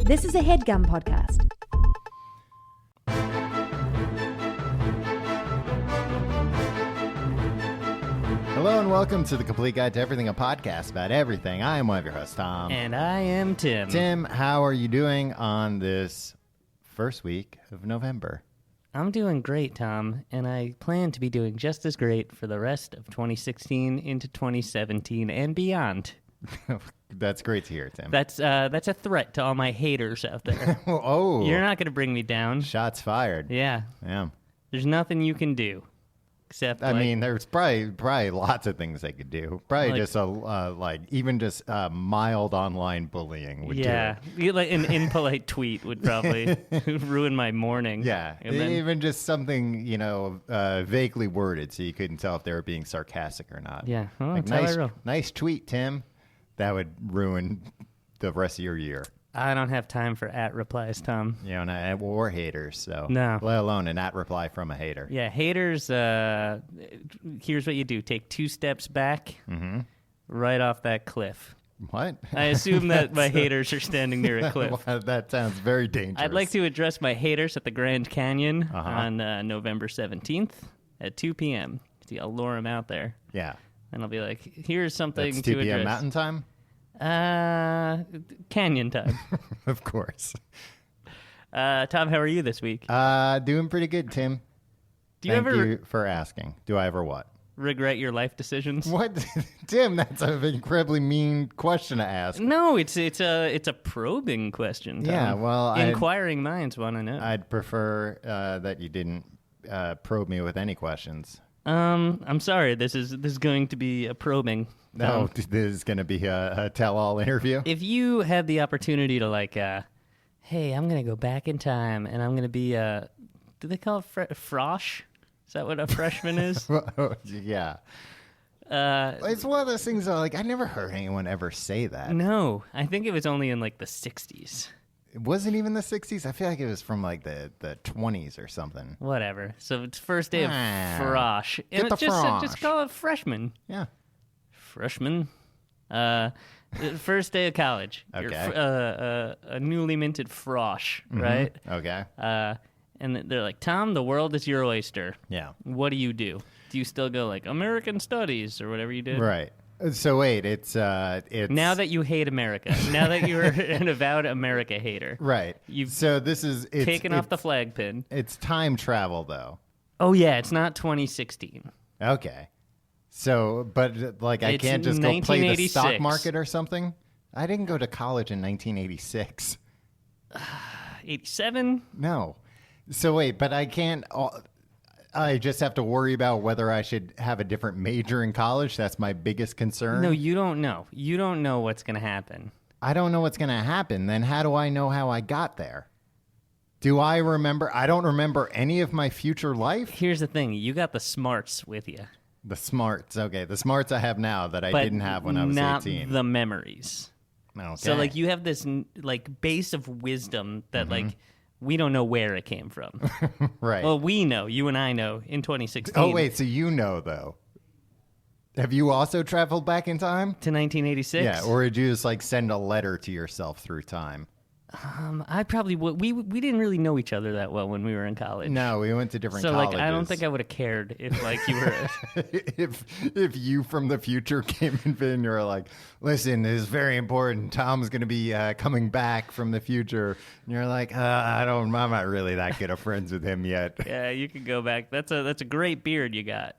This is a HeadGum podcast. Hello and welcome to the Complete Guide to Everything, a podcast about everything. I am one of your hosts, Tom. And I am Tim. Tim, how are you doing on this first week of November? I'm doing great, Tom, and I plan to be doing just as great for the rest of 2016 into 2017 and beyond. That's great to hear, Tim. That's a threat to all my haters out there. Oh, You're not going to bring me down. shots fired. Yeah. Yeah. There's nothing you can do except I mean, there's probably lots of things they could do. Probably Like- just even just mild online bullying would do it. Like an impolite tweet would probably ruin my morning. Yeah, And then, even just something, vaguely worded so you couldn't tell if they were being sarcastic or not. yeah. Well, Like, that's how I roll. nice tweet, Tim. That would ruin the rest of your year. I don't have time for replies, Tom. Or haters. So No. let alone an reply from a hater. Yeah, haters, here's what you do. Take 2 steps back, right off that cliff. What? I assume that my haters are standing near a cliff. That sounds very dangerous. I'd like to address my haters at the Grand Canyon on November 17th at 2 p.m. See, I'll lure them out there, Yeah, and I'll be like, here's something that's to 2 p.m. address. Mountain Time. Canyon time. Of course. Tom, how are you this week? Doing pretty good, Tim. Do you Thank ever you for asking. Do I ever what? regret your life decisions? What, Tim? That's an incredibly mean question to ask. No, it's a probing question, Tom. Yeah, well, inquiring minds want to know. I'd prefer that you didn't probe me with any questions. I'm sorry. This is going to be a probing. No, this is going to be a tell-all interview. If you had the opportunity to hey, I'm going to go back in time and I'm going to be do they call it frosh? Is that what a freshman is? Yeah. It's one of those things that, I never heard anyone ever say that. No, I think it was only in the 60s. It wasn't even the 60s. I feel like it was from the 20s or something. Whatever. So it's first day of frosh. Get And the just frosh. call it freshman. Yeah. Freshman. First day of college. You're Okay. a newly minted frosh, right? Okay. And they're like, Tom, the world is your oyster. Yeah. What do? Do you still go American Studies or whatever you did? Right. So wait, it's Now that you hate America, now that you're an avowed America hater, right. You've so this is taken off the flag pin. It's time travel though. Oh yeah, it's not 2016. Okay. So, but I It's can't just go play the stock 1986. market or something. I didn't go to college in 1986. 87? No. So wait, but I can't. I just have to worry about whether I should have a different major in college. That's my biggest concern. No, you don't know. You don't know what's going to happen. I don't know what's going to happen. Then how do I know how I got there? Do I remember? I don't remember any of my future life. Here's the thing. You got the smarts with you. The smarts. Okay. The smarts I have now that I But didn't have when I was not 18. the memories. Okay. So you have this base of wisdom that we don't know where it came from. right. Well, we know. You and I know in 2016. Oh, wait. So you know, though. Have you also traveled back in time? To 1986? Yeah. Or did you just send a letter to yourself through time? I probably would. We didn't really know each other that well when we were in college. No, we went to different So colleges. I don't think I would have cared if you were. if you from the future came in and you were like, listen, this is very important. Tom's going to be coming back from the future. And you're like, I'm not really that good of friends with him yet. Yeah, you could go back. That's a great beard you got.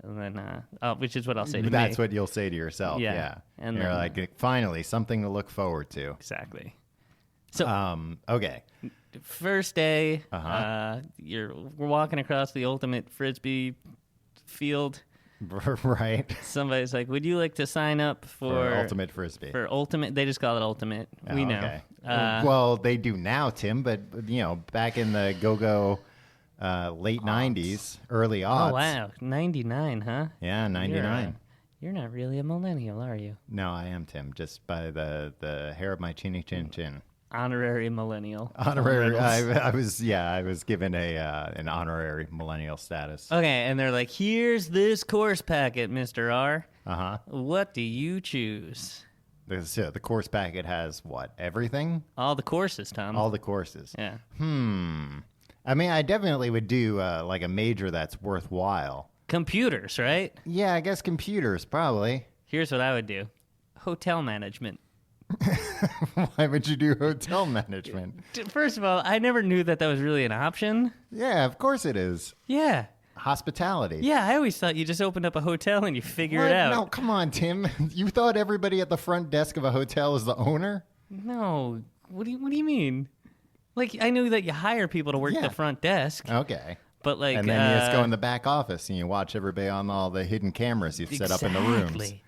And then, which is what I'll say to That's me. what you'll say to yourself. Yeah. Yeah. And you're then- like, finally, something to look forward to. Exactly. So Okay. first day, Uh-huh. we're walking across the ultimate frisbee field. Right. Somebody's like, "Would you like to sign up For Ultimate Frisbee. For ultimate?" They just call it ultimate. We know. Okay. Well, they do now, Tim, but, back in the go-go late 90s, early aughts. Oh wow, 99, huh? Yeah, 99. You're not really a millennial, are you? No, I am, Tim, just by the hair of my chinny chin chin. Honorary millennial. Honorary. Reynolds. I was given an honorary millennial status. Okay, and they're like, "Here's this course packet, Mr. R. Uh huh. What do you choose?" The course packet has what? Everything? All the courses, Tom. All the courses. Yeah. I mean, I definitely would do like a major that's worthwhile. Computers, right? Yeah, I guess computers, probably. Here's what I would do. Hotel management. Why would you do hotel management? First of all, I never knew that was really an option. Yeah, of course it is. Yeah. Hospitality. Yeah, I always thought you just opened up a hotel and you figure What? it out. No, come on, Tim. You thought everybody at the front desk of a hotel is the owner? No. What do you mean? Like, I knew that you hire people to work Yeah. the front desk, Okay. but like, And then you just go in the back office and you watch everybody on all the hidden cameras you've set up in the rooms. exactly.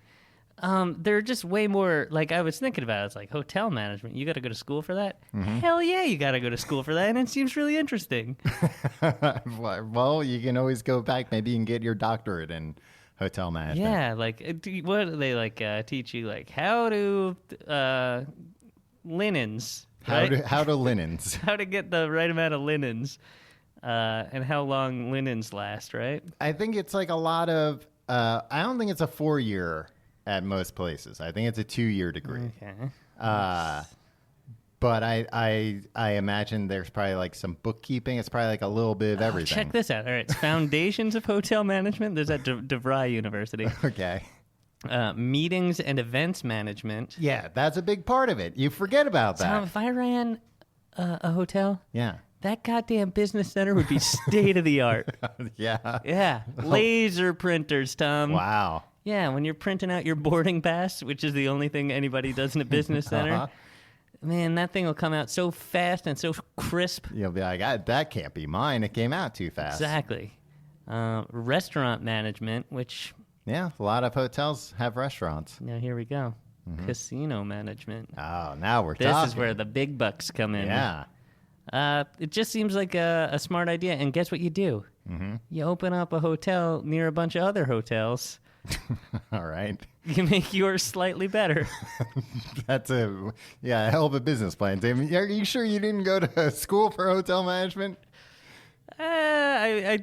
They're just way more, like, I was thinking about it. It's like hotel management. You got to go to school for that? Mm-hmm. Hell yeah, you got to go to school for that. And it seems really interesting. Well, you can always go back. Maybe you can get your doctorate in hotel management. Yeah, like, what do they, like, teach you? Like, how to, linens, right? How to linens. How to get the right amount of linens, and how long linens last, right? I think it's like a lot of. I don't think it's a 4-year at most places. I think it's a 2-year degree. Okay. But I imagine there's probably like some bookkeeping. It's probably like a little bit of everything. Check this out. All right, it's Foundations of Hotel Management. There's at DeVry University. Okay. Meetings and Events Management. Yeah, that's a big part of it. You forget about that. Tom, if I ran a hotel, Yeah. that goddamn business center would be state of the art. Yeah. Yeah, laser printers, Tom. Wow. Yeah, when you're printing out your boarding pass, which is the only thing anybody does in a business center, man, that thing will come out so fast and so crisp. You'll be like, that can't be mine. It came out too fast. Exactly. Restaurant management, which, Yeah, a lot of hotels have restaurants. now here we go. Casino management. Oh, now we're This talking. is where the big bucks come in. Yeah. It just seems like a smart idea. And guess what you do? Mm-hmm. You open up a hotel near a bunch of other hotels. All right. You make yours slightly better. That's a hell of a business plan, Tim. Are you sure you didn't go to school for hotel management? I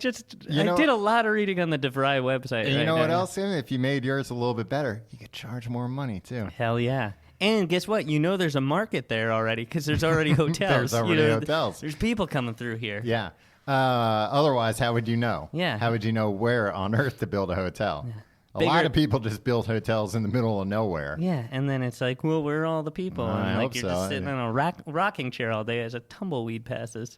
know- did a lot of reading on the DeVry website. And you right know what now. else, Tim? If you made yours a little bit better, you could charge more money too. Hell yeah. And guess what? You know there's a market there already because there's already hotels. There's already You know, hotels. There's people coming through here. Yeah. Otherwise, how would you know? Yeah. How would you know where on earth to build a hotel? A Bigger- lot of people just build hotels in the middle of nowhere. Yeah, and then it's like, well, where are all the people? I And like hope you're so. just sitting in a rocking chair all day as a tumbleweed passes.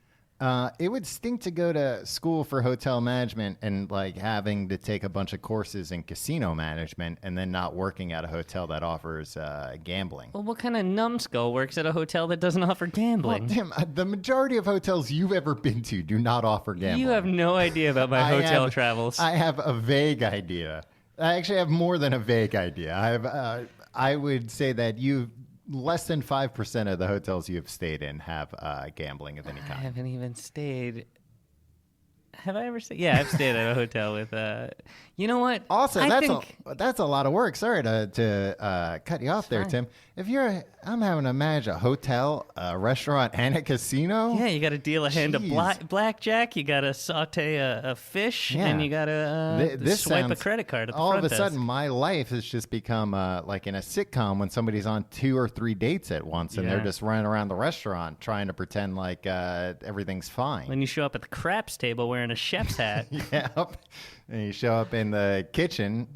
It would stink to go to school for hotel management and like having to take a bunch of courses in casino management and then not working at a hotel that offers gambling. Well, what kind of numbskull works at a hotel that doesn't offer gambling? Well, Tim, the majority of hotels you've ever been to do not offer gambling. You have no idea about my I hotel have- travels. I have a vague idea. I actually have more than a vague idea. I would say that less than 5% of the hotels you've stayed in have gambling of any I kind. haven't even stayed. Have I ever stayed? Yeah, I've stayed at a hotel with. You know what? Also, I that's think, that's a lot of work. Sorry to cut you off there, fine. Tim. I'm having to manage a hotel, a restaurant, and a casino. Yeah, you got to deal a hand of Jeez. blackjack. You got to saute a fish, Yeah. and you got to This swipe a sounds- credit card at the all front of a sudden, desk. my life has just become like in a sitcom when somebody's on 2 or 3 dates at once, and they're Yeah. just running around the restaurant trying to pretend like everything's fine. When you show up at the craps table wearing a chef's hat. Yep. And you show up in the kitchen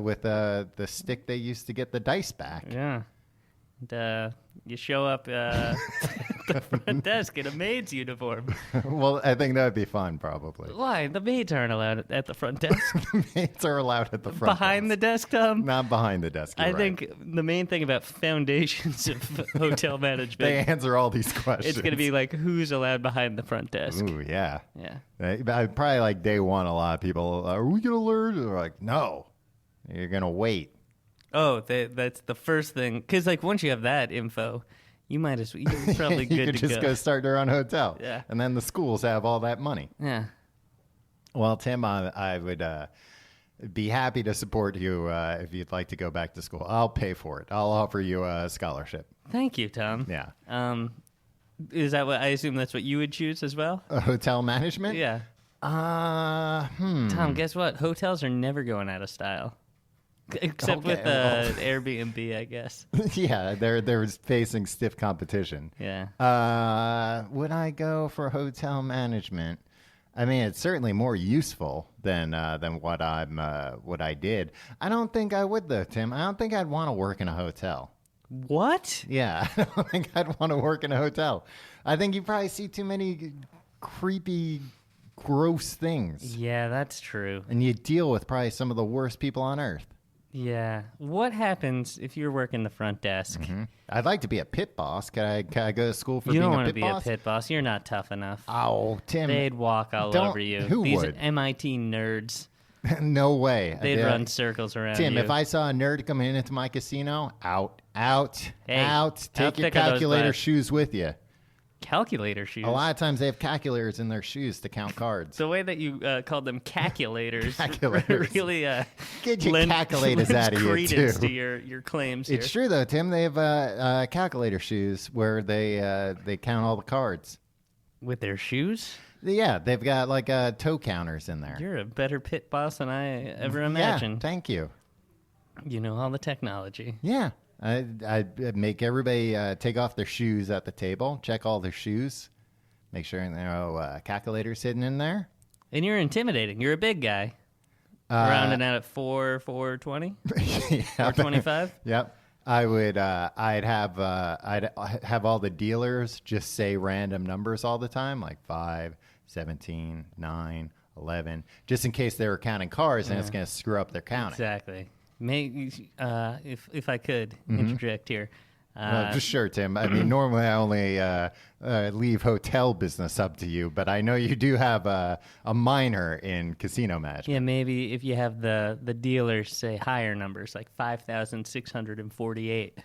with the stick they used to get the dice back. Yeah. And, you show up at the front desk in a maid's uniform. Well, I think that would be fun, probably. Why? The maids aren't allowed at the front desk. Maids are allowed at the front. Behind the desk, Tom? Not behind the desk. I you're right. think the main thing about foundations of hotel management, they answer all these questions. it's going to be like, who's allowed behind the front desk? Ooh, yeah. Yeah. Probably like day one, a lot of people, are we going to learn? They're like, no, you're going to wait. Oh, that's the first thing. Because, like, once you have that info, you're probably You good could to just go. go start your own hotel. Yeah. And then the schools have all that money. Yeah. Well, Tim, I would be happy to support you if you'd like to go back to school. I'll pay for it. I'll offer you a scholarship. Thank you, Tom. Yeah. Is that what I assume that's what you would choose as well? Hotel management? Yeah. Tom, guess what? Hotels are never going out of style. Except with Okay, well. Airbnb, I guess. Yeah, they're facing stiff competition. Yeah. Would I go for hotel management? I mean, it's certainly more useful than what I did. I don't think I would though, Tim. I don't think I'd want to work in a hotel. What? Yeah, I don't think I'd want to work in a hotel. I think you probably see too many creepy, gross things, Yeah, that's true. and you deal with probably some of the worst people on earth. Yeah. What happens if you're working the front desk? I'd like to be a pit boss. Can I go to school for You being don't a want to pit be boss? a pit boss. You're not tough enough. Oh, Tim. They'd walk all Don't- over you. who These would? MIT nerds, No way. they'd Yeah. run circles around Tim, you. if I saw a nerd coming into my casino, out. Hey, Take how your thick are those calculator glass- shoes with you. Calculator shoes. A lot of times they have calculators in their shoes to count cards. The way that you called them calculators, Calculators. really Get your lend- calculators lends out of here, credence too. to your claims here. It's true though, Tim. They have calculator shoes where they count all the cards. With their shoes? Yeah, they've got like toe counters in there. You're a better pit boss than I ever Yeah, imagined. thank you. You know all the technology. Yeah, I make everybody take off their shoes at the table, check all their shoes, make sure there are no calculators hidden in there. And you're intimidating. You're a big guy. Rounding out at 420? Yep. 425? Yep. I would. I'd have all the dealers just say random numbers all the time, like 5, 17, 9, 11, just in case they were counting cards and it's going to screw up their counting. Exactly. If I could interject here. Just sure, Tim. I mean, normally I only leave hotel business up to you, but I know you do have a minor in casino management. Yeah, maybe if you have the dealers say higher numbers, like 5,648,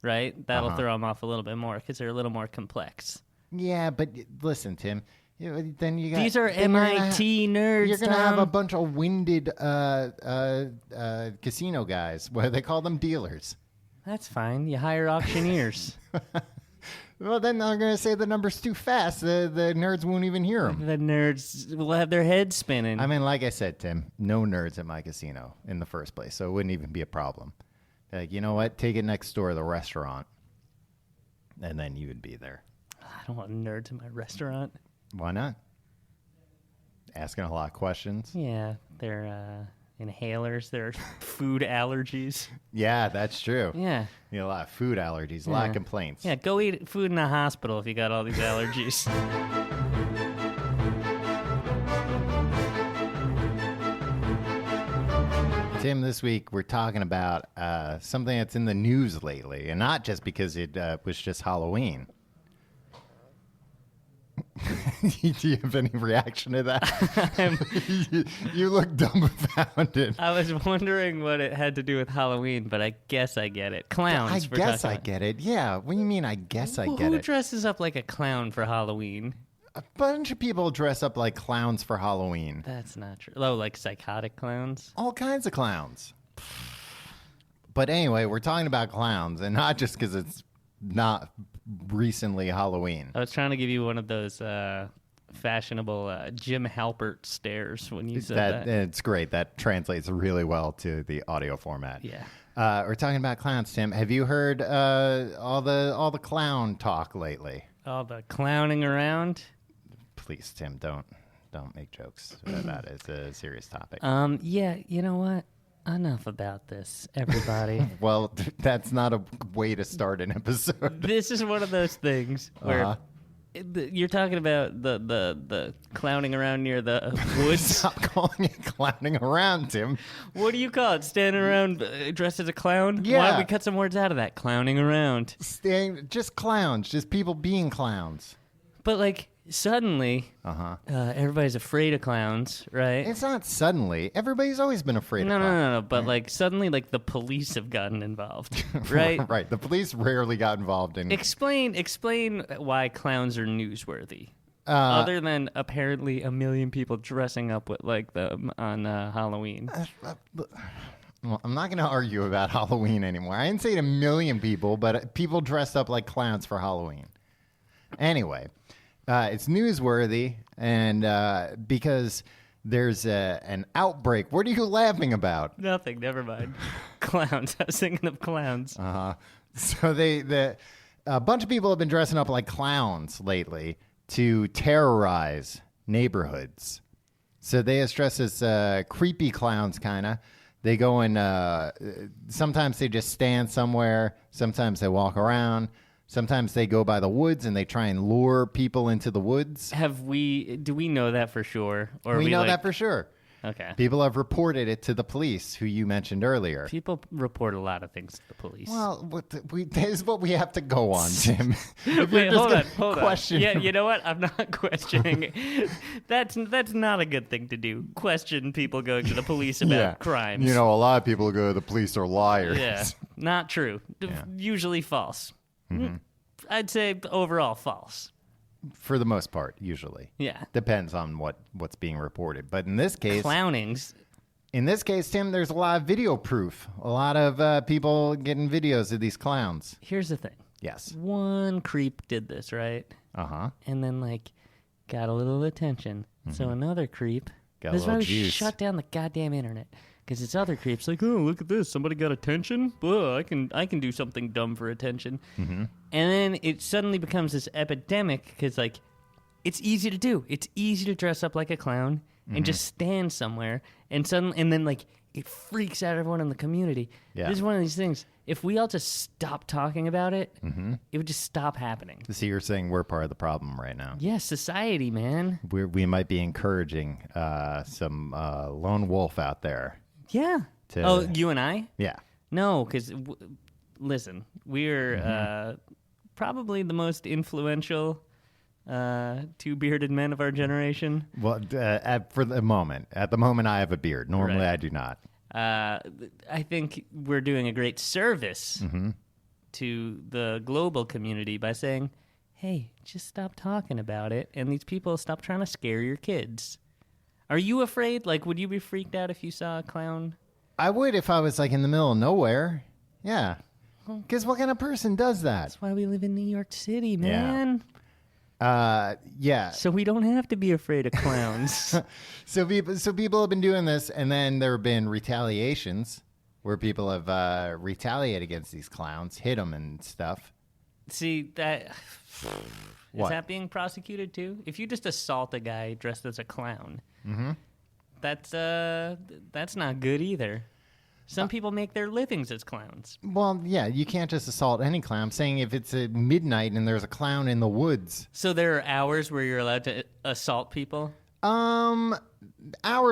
right? That'll throw them off a little bit more because they're a little more complex. Yeah, but listen, Tim. Then you got These are then you're gonna MIT nerds, You're gonna have a Tom. bunch of winded casino guys. What do they call them? Dealers. That's fine. You hire auctioneers. Well, then they're gonna say the number's too fast. The nerds won't even hear them. The nerds will have their heads spinning. I mean, like I said, Tim, no nerds at my casino in the first place, so it wouldn't even be a problem. Like, you know what? Take it next door to the restaurant, and then you would be there. I don't want nerds in my restaurant. Why not? Asking a lot of questions. Yeah, they're inhalers. They're food allergies. Yeah, that's true. Yeah. You know, a lot of food allergies, a lot Yeah. of complaints. Yeah, go eat food in a hospital if you got all these allergies. Tim, this week we're talking about something that's in the news lately, and not just because it was just Halloween. Do you have any reaction to that? you look dumbfounded. I was wondering what it had to do with Halloween, but I guess I get it. Clowns. I we're guess talking I about. get it. Yeah. What do you mean? I guess I get Who it. dresses up like a clown for Halloween? A bunch of people dress up like clowns for Halloween. That's not true. Oh, like psychotic clowns? All kinds of clowns. But anyway, we're talking about clowns, and not just because it's not recently Halloween. I was trying to give you one of those fashionable Jim Halpert stares when you said that. It's great. That translates really well to the audio format. Yeah. We're talking about clowns, Tim. Have you heard all the clown talk lately? All the clowning around. Please, Tim, don't make jokes about it. It's a serious topic. Yeah, you know what? Enough about this, everybody. Well, that's not a way to start an episode. This is one of those things where Uh-huh. you're talking about the clowning around near the woods. Stop calling it clowning around, Tim. What do you call it? Standing around dressed as a clown? Why Yeah. don't we cut some words out of that? Clowning around. Just clowns, just people being clowns. But like suddenly, Uh-huh. everybody's afraid of clowns, right? It's not suddenly. Everybody's always been afraid No, of no, clowns. no, no. But like suddenly, like the police have gotten involved, right? Right. The police rarely got involved in Explain why clowns are newsworthy. Other than apparently a million people dressing up with like them on Halloween. Well, I'm not going to argue about Halloween anymore. I didn't say a million people, but people dressed up like clowns for Halloween. Anyway, it's newsworthy, and because there's an outbreak. What are you laughing about? Nothing. Never mind. Clowns. I was thinking of clowns. So a bunch of people have been dressing up like clowns lately to terrorize neighborhoods. So they dress as creepy clowns, kind of. They go and sometimes they just stand somewhere. Sometimes they walk around. Sometimes they go by the woods and they try and lure people into the woods. Do we know that for sure? Or We know that for sure. Okay. People have reported it to the police, who you mentioned earlier. People report a lot of things to the police. Well, this is what we have to go on, Tim. If Wait, you're just hold gonna on. question- Yeah, you know what? I'm not questioning. That's not a good thing to do. Question people going to the police about crimes. You know, a lot of people go to the police are liars. Yeah, not true. Usually false. I'd say overall false. For the most part, usually. Yeah. Depends on what's being reported. But in this case, Clownings. Tim, there's a lot of video proof. A lot of people getting videos of these clowns. Here's the thing. Yes. One creep did this, right? Uh-huh. And then, got a little attention. So another creep. Got a This is little why we juice. shut down the goddamn internet. Because it's other creeps like, oh, look at this. Somebody got attention? Well, I can do something dumb for attention. And then it suddenly becomes this epidemic because, it's easy to do. It's easy to dress up like a clown and just stand somewhere. And then it freaks out everyone in the community. Yeah. This is one of these things. If we all just stop talking about it, it would just stop happening. So you're saying we're part of the problem right now. Yeah, society, man. We might be encouraging some lone wolf out there. Yeah. Oh, you and I? Yeah. No, because, listen, we're probably the most influential two bearded men of our generation. Well, at the moment, I have a beard. Normally, Right. I do not. I think we're doing a great service to the global community by saying, hey, just stop talking about it, and these people stop trying to scare your kids. Are you afraid? Would you be freaked out if you saw a clown? I would if I was in the middle of nowhere. Yeah. Because what kind of person does that? That's why we live in New York City, man. Yeah. So we don't have to be afraid of clowns. So people have been doing this, and then there have been retaliations where people have retaliated against these clowns, hit them and stuff. See, that... What? Is that being prosecuted too? If you just assault a guy dressed as a clown, that's not good either. Some people make their livings as clowns. Well, yeah, you can't just assault any clown. I'm saying if it's at midnight and there's a clown in the woods. So there are hours where you're allowed to assault people? Hours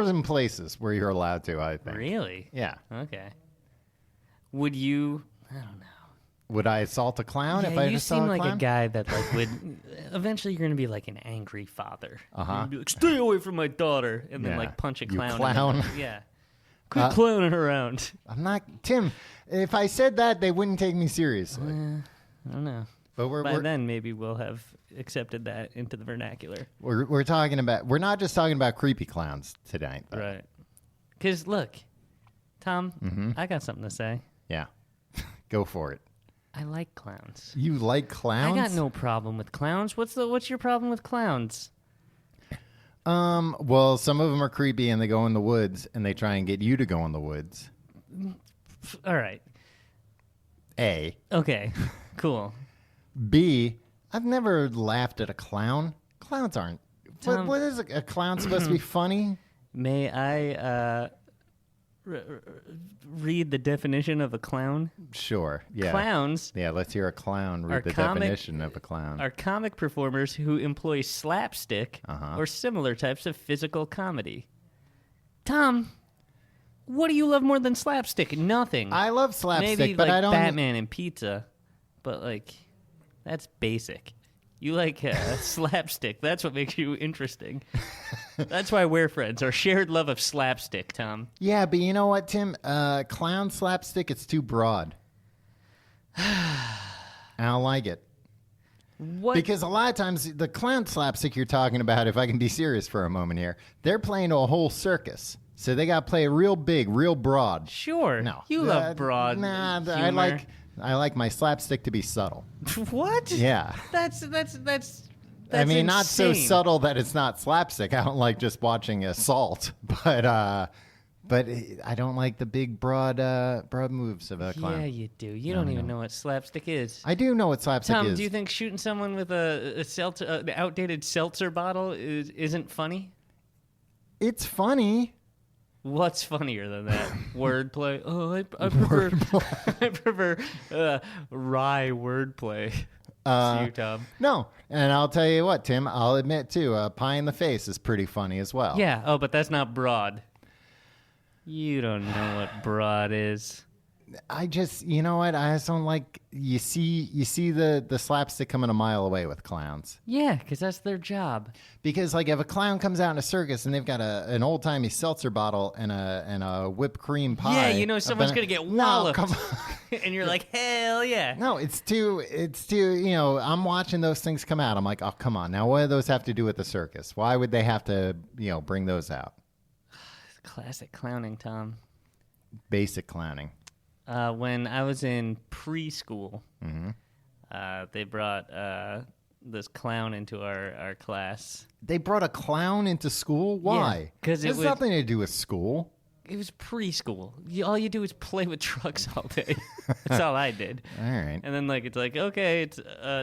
and places where you're allowed to, I think. Really? Yeah. Okay. Would you... I don't know. Would I assault a clown if Yeah, I you just saw a seem clown? like a guy that would... Eventually, you're going to be like an angry father. Uh-huh. You're gonna be like, stay away from my daughter, and then Yeah. punch a You clown. clown. Yeah. Quit clowning around. I'm not... Tim, if I said that, they wouldn't take me seriously. I don't know. But By then, maybe we'll have accepted that into the vernacular. we're talking about... We're not just talking about creepy clowns tonight, though. Right. Because, look, Tom, I got something to say. Yeah. Go for it. I like clowns. You like clowns? I got no problem with clowns. What's your problem with clowns? Well, some of them are creepy and they go in the woods and they try and get you to go in the woods. All right. A. Okay. Cool. B. I've never laughed at a clown. Clowns aren't. Tom- What is a clown supposed to be funny? May I read the definition of a clown? Sure. Yeah. Clowns Yeah, let's hear a clown read Are the comic- definition of a clown. are comic performers who employ slapstick or similar types of physical comedy. Tom, what do you love more than slapstick? Nothing. I love slapstick, Maybe but I don't. Batman and pizza, but that's basic. You like slapstick. That's what makes you interesting. That's why we're friends. Our shared love of slapstick, Tom. Yeah, but you know what, Tim? Clown slapstick, it's too broad. I don't like it. What? Because a lot of times, the clown slapstick you're talking about, if I can be serious for a moment here, they're playing a whole circus. So they got to play real big, real broad. Sure. No. You love broad Nah, humor. I like my slapstick to be subtle. What? Yeah. That's I mean, not so insane. subtle that it's not slapstick. I don't like just watching assault, but I don't like the big broad moves of a clown. Yeah, you do. You don't even know what slapstick is. I do know what slapstick Tom, is. do you think shooting someone with a seltzer, outdated seltzer bottle isn't funny? It's funny. What's funnier than that? Wordplay. Oh, I prefer I prefer wry wordplay. It's you, Tom. No, and I'll tell you what, Tim. I'll admit too, pie in the face is pretty funny as well. Yeah. Oh, but that's not broad. You don't know what broad is. I just, you know what? I just don't like. You see the slapstick coming a mile away with clowns. Yeah, because that's their job. Because like if a clown comes out in a circus and they've got an old timey seltzer bottle and a whipped cream pie. Yeah, you know someone's gonna get No, walloped. come on. And you're like, hell yeah. No, it's too, you know, I'm watching those things come out. I'm like, oh, come on. Now, what do those have to do with the circus? Why would they have to, you know, bring those out? Classic clowning, Tom. Basic clowning. When I was in preschool, Mm-hmm. they brought this clown into our class. They brought a clown into school? Why? 'cause it has would- nothing to do with school. It was preschool. All you do is play with trucks all day. That's all I did. All right. And then it's like, okay, it's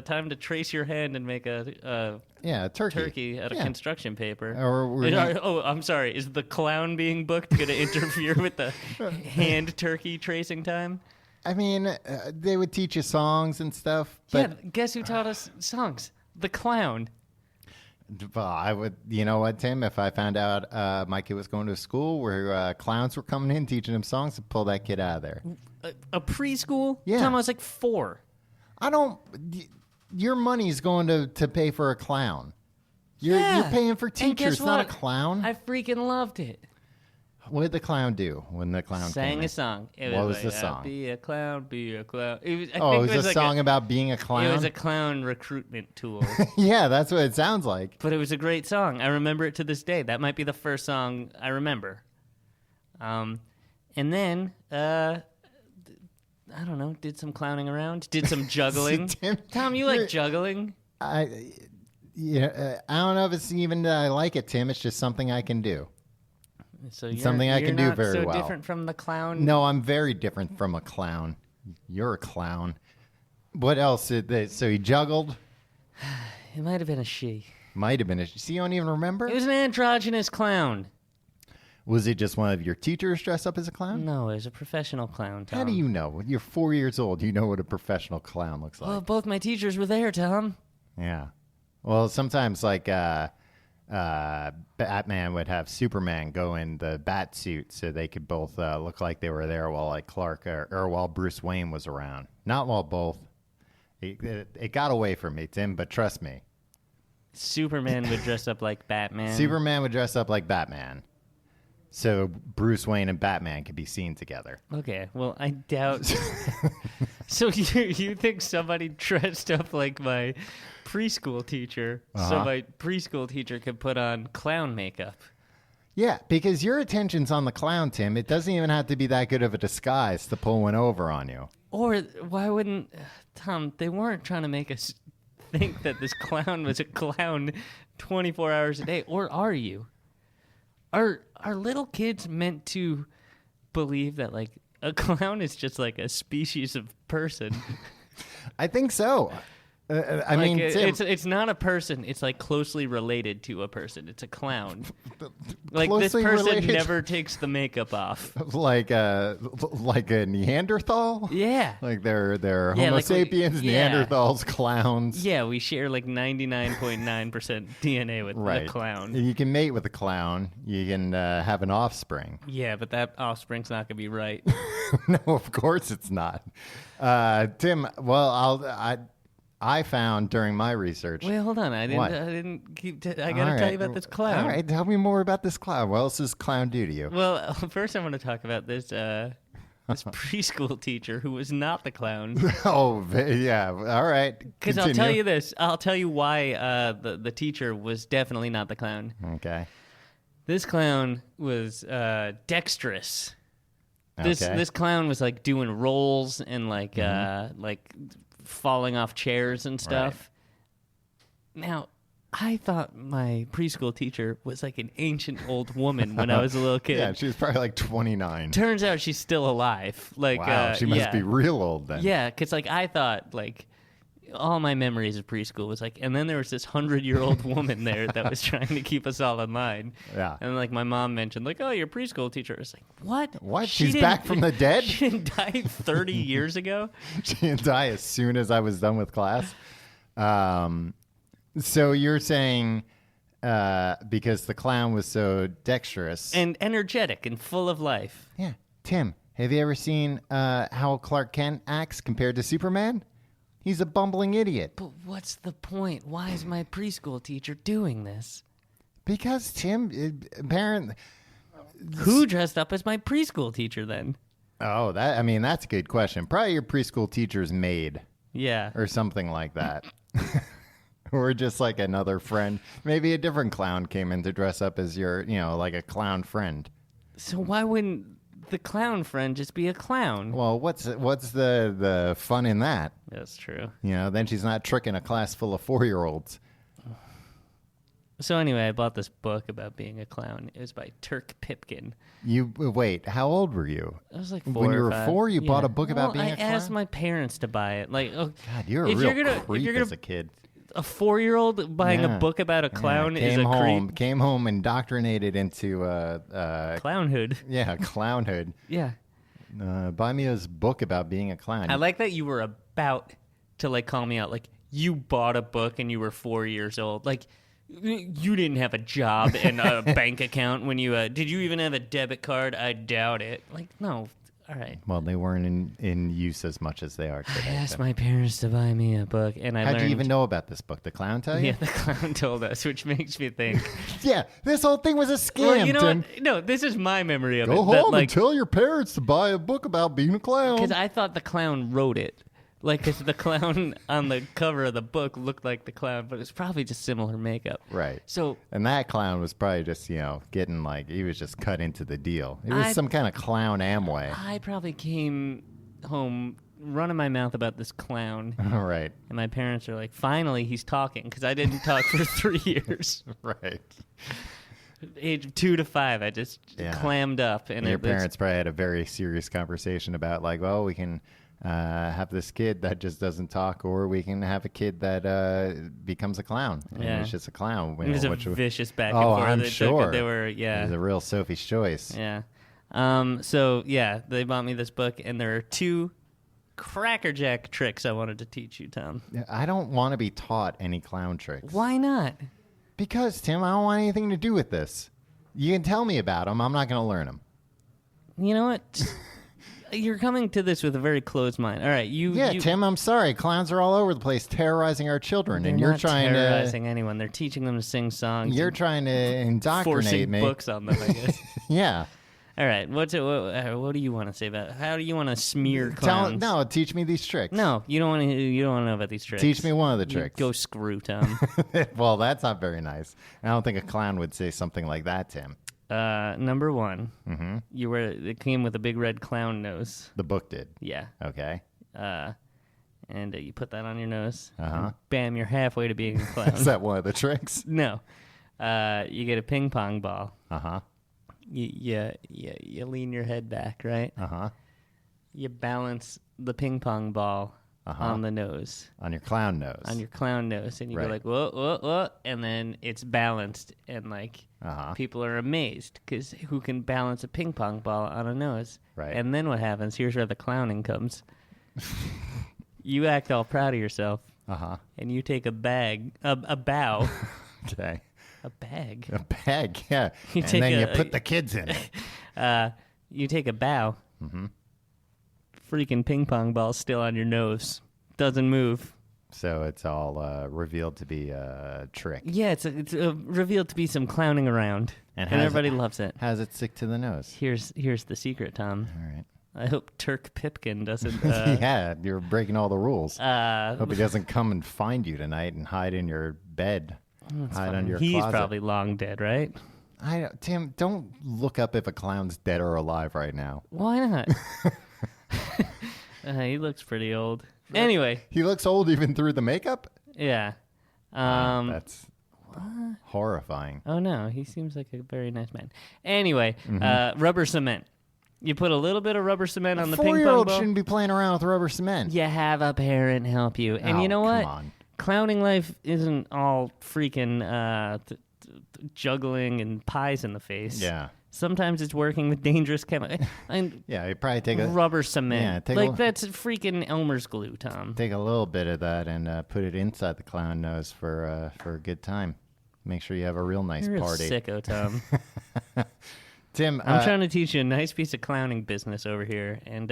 time to trace your hand and make a Yeah, turkey. turkey out of Yeah. construction paper. Or we're gonna- Oh, I'm sorry. Is the clown being booked going to interfere with the hand turkey tracing time? I mean, they would teach you songs and stuff. But Yeah, guess who taught us songs? The clown. well, I would, you know what, Tim? If I found out my kid was going to a school where clowns were coming in teaching him songs, I'd pull that kid out of there. A preschool? Yeah. Tom, I was like 4. I don't. Your money's going to pay for a clown. You're paying for And guess teachers, not a what? clown. I freaking loved it. What did the clown do when the clown Sang came a in? song. It What was like, the song? Be a clown, be a clown. It was, I Oh, think it was a like song about being a clown? It was a clown recruitment tool. Yeah, that's what it sounds like. But it was a great song. I remember it to this day. That might be the first song I remember. And then, I don't know, did some clowning around, did some juggling. Tim, Tom, you like juggling? I don't know if it's even that I like it, Tim. It's just something I can do. So you're, something I you're can do not very so well. different from the clown. No, I'm very different from a clown. You're a clown. What else? So he juggled? It might have been a she. Might have been a... See, you don't even remember? It was an androgynous clown. Was it just one of your teachers dressed up as a clown? No, it was a professional clown, Tom. How do you know? You're 4 years old. You know what a professional clown looks like. Well, both my teachers were there, Tom. Yeah. Well, sometimes like Batman would have Superman go in the bat suit so they could both look like they were there while like Clark or while Bruce Wayne was around. Not while both. It got away from me, Tim, but trust me. Superman would dress up like Batman. Superman would dress up like Batman. So Bruce Wayne and Batman could be seen together. Okay, well, I doubt. So you think somebody dressed up like my preschool teacher, so my preschool teacher could put on clown makeup? Yeah, because your attention's on the clown, Tim. It doesn't even have to be that good of a disguise to pull one over on you. Or why wouldn't Tom? They weren't trying to make us think that this clown was a clown 24 hours a day, or are you? Are little kids meant to believe that like a clown is just like a species of person? I think so. I Like, mean, Tim, it's not a person. It's like closely related to a person. It's a clown. Like this Closely person related- never takes the makeup off. like a Neanderthal. Yeah. Like they're Yeah, Homo like we- sapiens, yeah. Neanderthals, clowns. Yeah, we share like 99.9% DNA with Right. the clown. You can mate with a clown. You can have an offspring. Yeah, but that offspring's not gonna be right. No, of course it's not. Tim, well, I found during my research. Wait, hold on. I What? didn't keep. I All gotta tell right. you about this clown. All right, tell me more about this clown. What else does clown do to you? Well, first I want to talk about this this preschool teacher who was not the clown. Yeah. All right. Because I'll tell Continue. you this. I'll tell you why the teacher was definitely not the clown. Okay. This clown was dexterous. This Okay. this clown was like doing rolls and like falling off chairs and stuff. Now, I thought my preschool teacher was like an ancient old woman when I was a little kid. Yeah, she was probably like 29. Turns out she's still alive. Like, Wow, she must yeah. be real old then. Yeah, because like I thought like all my memories of preschool was like, and then there was this 100-year-old woman there that was trying to keep us all in line. Yeah. And like my mom mentioned, like, oh, your preschool teacher. I was like, what? What? She She's didn't- back from the dead? She didn't die 30 years ago. She didn't die as soon as I was done with class. So you're saying because the clown was so dexterous. And energetic and full of life. Yeah. Tim, have you ever seen how Clark Kent acts compared to Superman? He's a bumbling idiot. But what's the point? Why is my preschool teacher doing this? Because, Tim, apparently... Who dressed up as my preschool teacher then? Oh, that's a good question. Probably your preschool teacher's maid Yeah. or something like that. Or just like another friend. Maybe a different clown came in to dress up as your, like a clown friend. So why wouldn't the clown friend just be a clown? Well, what's the fun in that? That's true. Then she's not tricking a class full of 4-year-olds. So anyway, I bought this book about being a clown. It was by Turk Pipkin. You wait. How old were you? I was like 4 When you or were 5. 4, you bought Yeah. a book about being I a clown? asked my parents to buy it. Like, oh, God, you're a if real you're gonna, creep if you're gonna, as a kid. a 4-year-old buying Yeah. a book about a clown Yeah, is a came home, indoctrinated into clownhood. clownhood. Yeah. Buy me this book about being a clown. I like that you were about to like call me out. Like you bought a book and you were 4 years old. Like you didn't have a job and a bank account when you did you even have a debit card? I doubt it. Like no. All right. Well, they weren't in use as much as they are I today. asked so. my parents to buy me a book, and I How'd learned. you even know about this book? The clown tell you? Yeah, the clown told us, which makes me think. Yeah, this whole thing was a scam, Well, you know Tim. what? No, this is my memory of Go it. home that, like, and tell your parents to buy a book about being a clown. because I thought the clown wrote it. Like, because the clown on the cover of the book looked like the clown, but it's probably just similar makeup. Right. So And that clown was probably just, getting like, he was just cut into the deal. It was I- some kind of clown Amway. I probably came home running my mouth about this clown, All right. and my parents are like, finally, he's talking, because I didn't talk for 3 years. Right. Age 2 to 5, I just Yeah. clammed up. And Your it's- parents probably had a very serious conversation about like, well, we can have this kid that just doesn't talk, or we can have a kid that becomes a clown. And Yeah. it's just a clown. It was a Which vicious back and Oh, forth. I'm It took- sure. They were, It yeah. was a real Sophie's Choice. Yeah. So yeah, they bought me this book, and there are 2 crackerjack tricks I wanted to teach you, Tom. I don't want to be taught any clown tricks. Why not? Because, Tim, I don't want anything to do with this. You can tell me about them. I'm not going to learn them. You know what? You're coming to this with a very closed mind. All right, you. Yeah, you, Tim, I'm sorry. Clowns are all over the place terrorizing our children, They're and you're not trying terrorizing anyone. They're teaching them to sing songs. You're and trying to indoctrinate forcing me. books on them, I guess. Yeah. All right, what do you want to say about? How do you want to smear clowns? Teach me these tricks. No, you don't want to. You don't want to know about these tricks. Teach me one of the You tricks. Go screw, Tom. Well, that's not very nice. I don't think a clown would say something like that, Tim. Number 1, it came with a big red clown nose. The book did. Yeah. Okay. And you put that on your nose. Uh-huh. and bam, you're halfway to being a clown. Is that one of the tricks? No. You get a ping pong ball. Uh-huh. You lean your head back, right? Uh-huh. You balance the ping pong ball on the nose, On your clown nose. on your clown nose, and you Right. go like, whoa, whoa, whoa, and then it's balanced, and like Uh-huh. people are amazed because who can balance a ping pong ball on a nose? Right. And then what happens? Here's where the clowning comes. You act all proud of yourself, Uh-huh. and you take a bow, Okay. a bag. A bag, yeah. You And take then you a- put the kids in it. You take a bow. Freaking ping pong ball still on your nose. Doesn't move. So it's all revealed to be a trick. Yeah, it's revealed to be some clowning around, And and how's everybody it- loves it. How does it stick to the nose? Here's the secret, Tom. All right. I hope Turk Pipkin doesn't. Yeah, you're breaking all the rules. uh, Hope he doesn't come and find you tonight and hide in your bed. Hide under your he's closet. probably long dead, right? Tim, don't look up if a clown's dead or alive right now. Why not? He looks pretty old. Anyway, He looks old even through the makeup? yeah. That's Horrifying. Oh no, he seems like a very nice man. Anyway, rubber cement. You put a little bit of rubber cement on the ping pong 4-year-old ball. shouldn't be playing around with rubber cement. You have a parent help you, and you know what? Come on. Clowning life isn't all freaking juggling and pies in the face. Yeah. Sometimes it's working with dangerous chemicals. And Yeah, you probably take a rubber cement. Yeah, take like a- that's freaking Elmer's glue, Tom. take a little bit of that and put it inside the clown nose for a good time. Make sure you have a real nice You're a party. sicko, Tom. Tim, I'm trying to teach you a nice piece of clowning business over here. And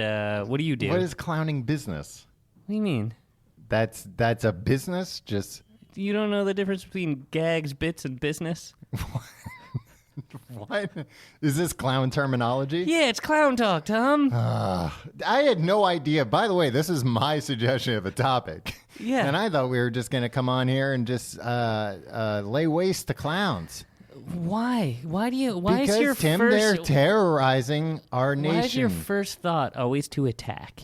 what do you do? what is clowning business? What do you mean? That's a business. Just You don't know the difference between gags, bits, and business? what is this clown terminology? Yeah, it's clown talk, Tom. I had no idea. By the way, this is my suggestion of a topic. Yeah. And I thought we were just going to come on here and just lay waste to clowns. Why? Why do you? Why Because, is your Tim, first? they're terrorizing our nation. Why is your first thought always to attack?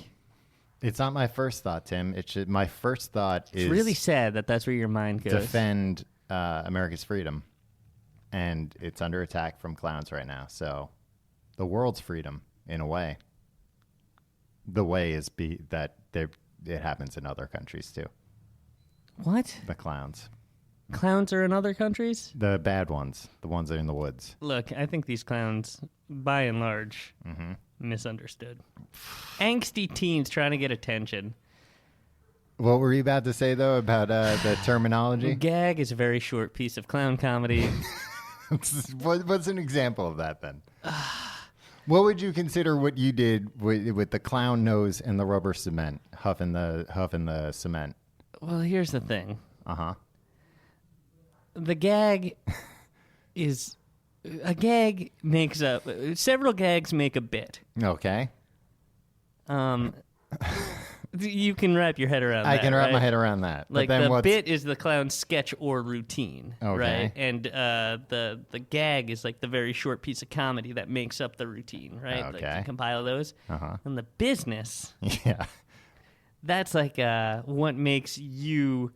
It's not my first thought, Tim. My first thought is It's really sad that that's where your mind goes. defend America's freedom. And it's under attack from clowns right now. So the world's freedom, in a way. The way is that it happens in other countries, too. What? The clowns. Clowns are in other countries? The bad ones. The ones that are in the woods. Look, I think these clowns, by and large, misunderstood. Angsty teens trying to get attention. What were you about to say, though, about the terminology? Gag is a very short piece of clown comedy. What's an example of that, then? What would you consider what you did with the clown nose and the rubber cement, huffing the cement? Well, here's the thing. Uh-huh. The gag is... A gag makes up... Several gags make a bit. Okay. You can wrap your head around that, I can wrap right? my head around that. Like but then the what's, bit is the clown's sketch or routine, Okay. right? And the gag is like the very short piece of comedy that makes up the routine, right? Like Okay. you compile those. Uh-huh. And the business, Yeah. that's like what makes you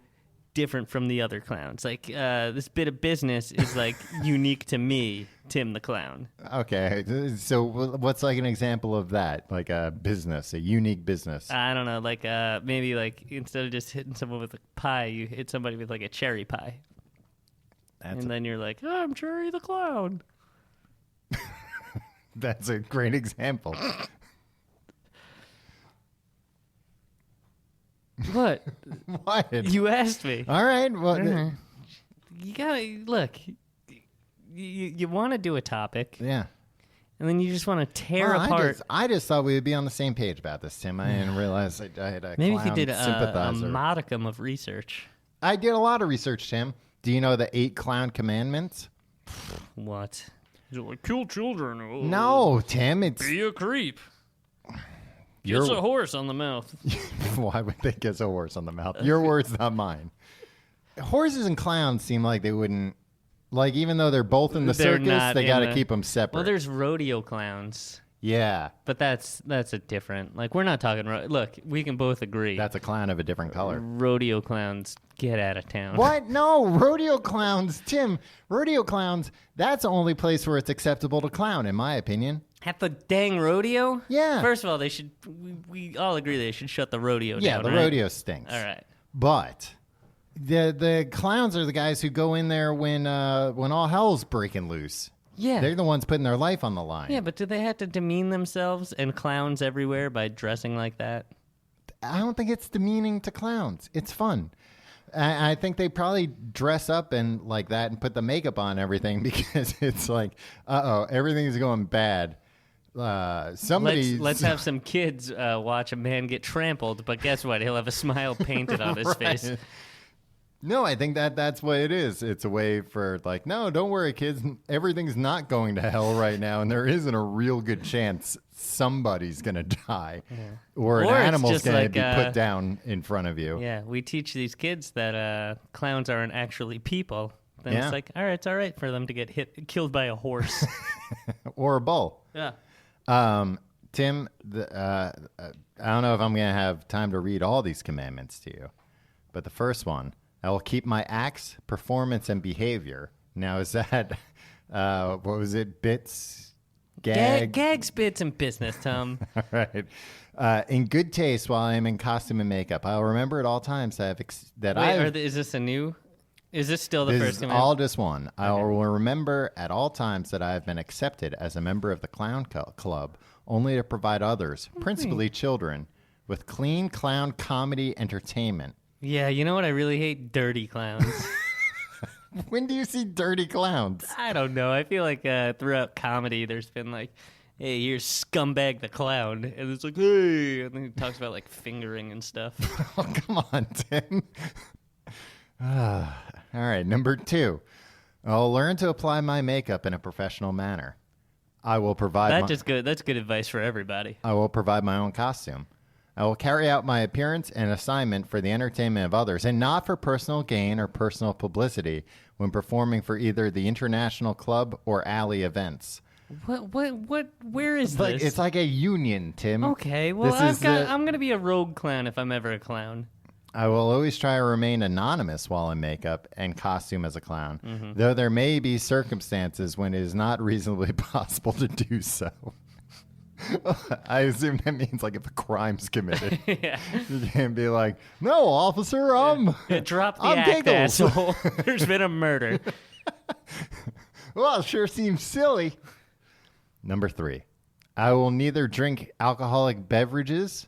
different from the other clowns. Like this bit of business is like unique to me, Tim the Clown. Okay. So what's like an example of that? Like a business, a unique business. I don't know, like maybe like instead of just hitting someone with a pie, you hit somebody with like a cherry pie. That's And then you're like, oh, I'm Cherry the Clown. That's a great example. What? What? You asked me. All right. Well, You gotta look. You want to do a topic, yeah. and then you just want to tear Well, apart. I just thought we would be on the same page about this, Tim. I didn't realize I had a Maybe if clown you did a sympathizer. modicum of research. I did a lot of research, Tim. Do you know the 8 clown commandments? What? Is it like kill children? Oh, No, Tim. It's Be a creep. your. Kiss a horse on the mouth. Why would they kiss a horse on the mouth? Your words, not mine. Horses and clowns seem like they wouldn't. Like, even though they're both in the They're circus, not they in got to the- keep them separate. Well, there's rodeo clowns, yeah, but that's a different. Like we're not talking. Look, we can both agree. that's a clown of a different color. Rodeo clowns get out of town. What? No, rodeo clowns, Tim. Rodeo clowns. That's the only place where it's acceptable to clown, in my opinion. At the dang rodeo? Yeah. First of all, they should. We all agree they should shut the rodeo Yeah, down. the right? rodeo stinks. All right. But the clowns are the guys who go in there when all hell's breaking loose. Yeah. They're the ones putting their life on the line. Yeah, but do they have to demean themselves and clowns everywhere by dressing like that? I don't think it's demeaning to clowns. It's fun. I think they probably dress up and like that and put the makeup on and everything because it's like, everything's going bad. Somebody Let's have some kids watch a man get trampled, but guess what? He'll have a smile painted on his face. No, I think that's what it is. It's a way for like, no, don't worry, kids. Everything's not going to hell right now, and there isn't a real good chance somebody's gonna die, or an Or it's animal's just gonna like, be put down in front of you. Yeah, we teach these kids that clowns aren't actually people. Then Yeah. it's like, all right, it's all right for them to get killed by a horse. Or a bull. Yeah. Tim, I don't know if I'm gonna have time to read all these commandments to you, but the first one, I will keep my acts, performance, and behavior. Now, is that, what was it? Bits? Gags, bits, and business, Tom. All right. In good taste while I am in costume and makeup. I'll remember at all times Is this a new? Is this still the this first is command? all just one. I will remember at all times that I have been accepted as a member of the clown club, only to provide others, principally children, with clean clown comedy entertainment. Yeah, you know what I really hate? Dirty clowns. When do you see dirty clowns? I don't know. I feel like throughout comedy, there's been like, hey, here's Scumbag the Clown. And it's like, hey. And then he talks about like fingering and stuff. Oh, come on, Tim. All right, number 2. I'll learn to apply my makeup in a professional manner. I will provide That's good advice for everybody. I will provide my own costume. I will carry out my appearance and assignment for the entertainment of others and not for personal gain or personal publicity when performing for either the international club or alley events. Where is Like, this? it's like a union, Tim. Okay, well, This is I'm going to be a rogue clown if I'm ever a clown. I will always try to remain anonymous while in makeup and costume as a clown, Mm-hmm. though there may be circumstances when it is not reasonably possible to do so. I assume that means like if a crime's committed. Yeah. You can't be like, no, officer, Drop the I'm act, Giggles." asshole. There's been a murder. Well, it sure seems silly. Number 3, I will neither drink alcoholic beverages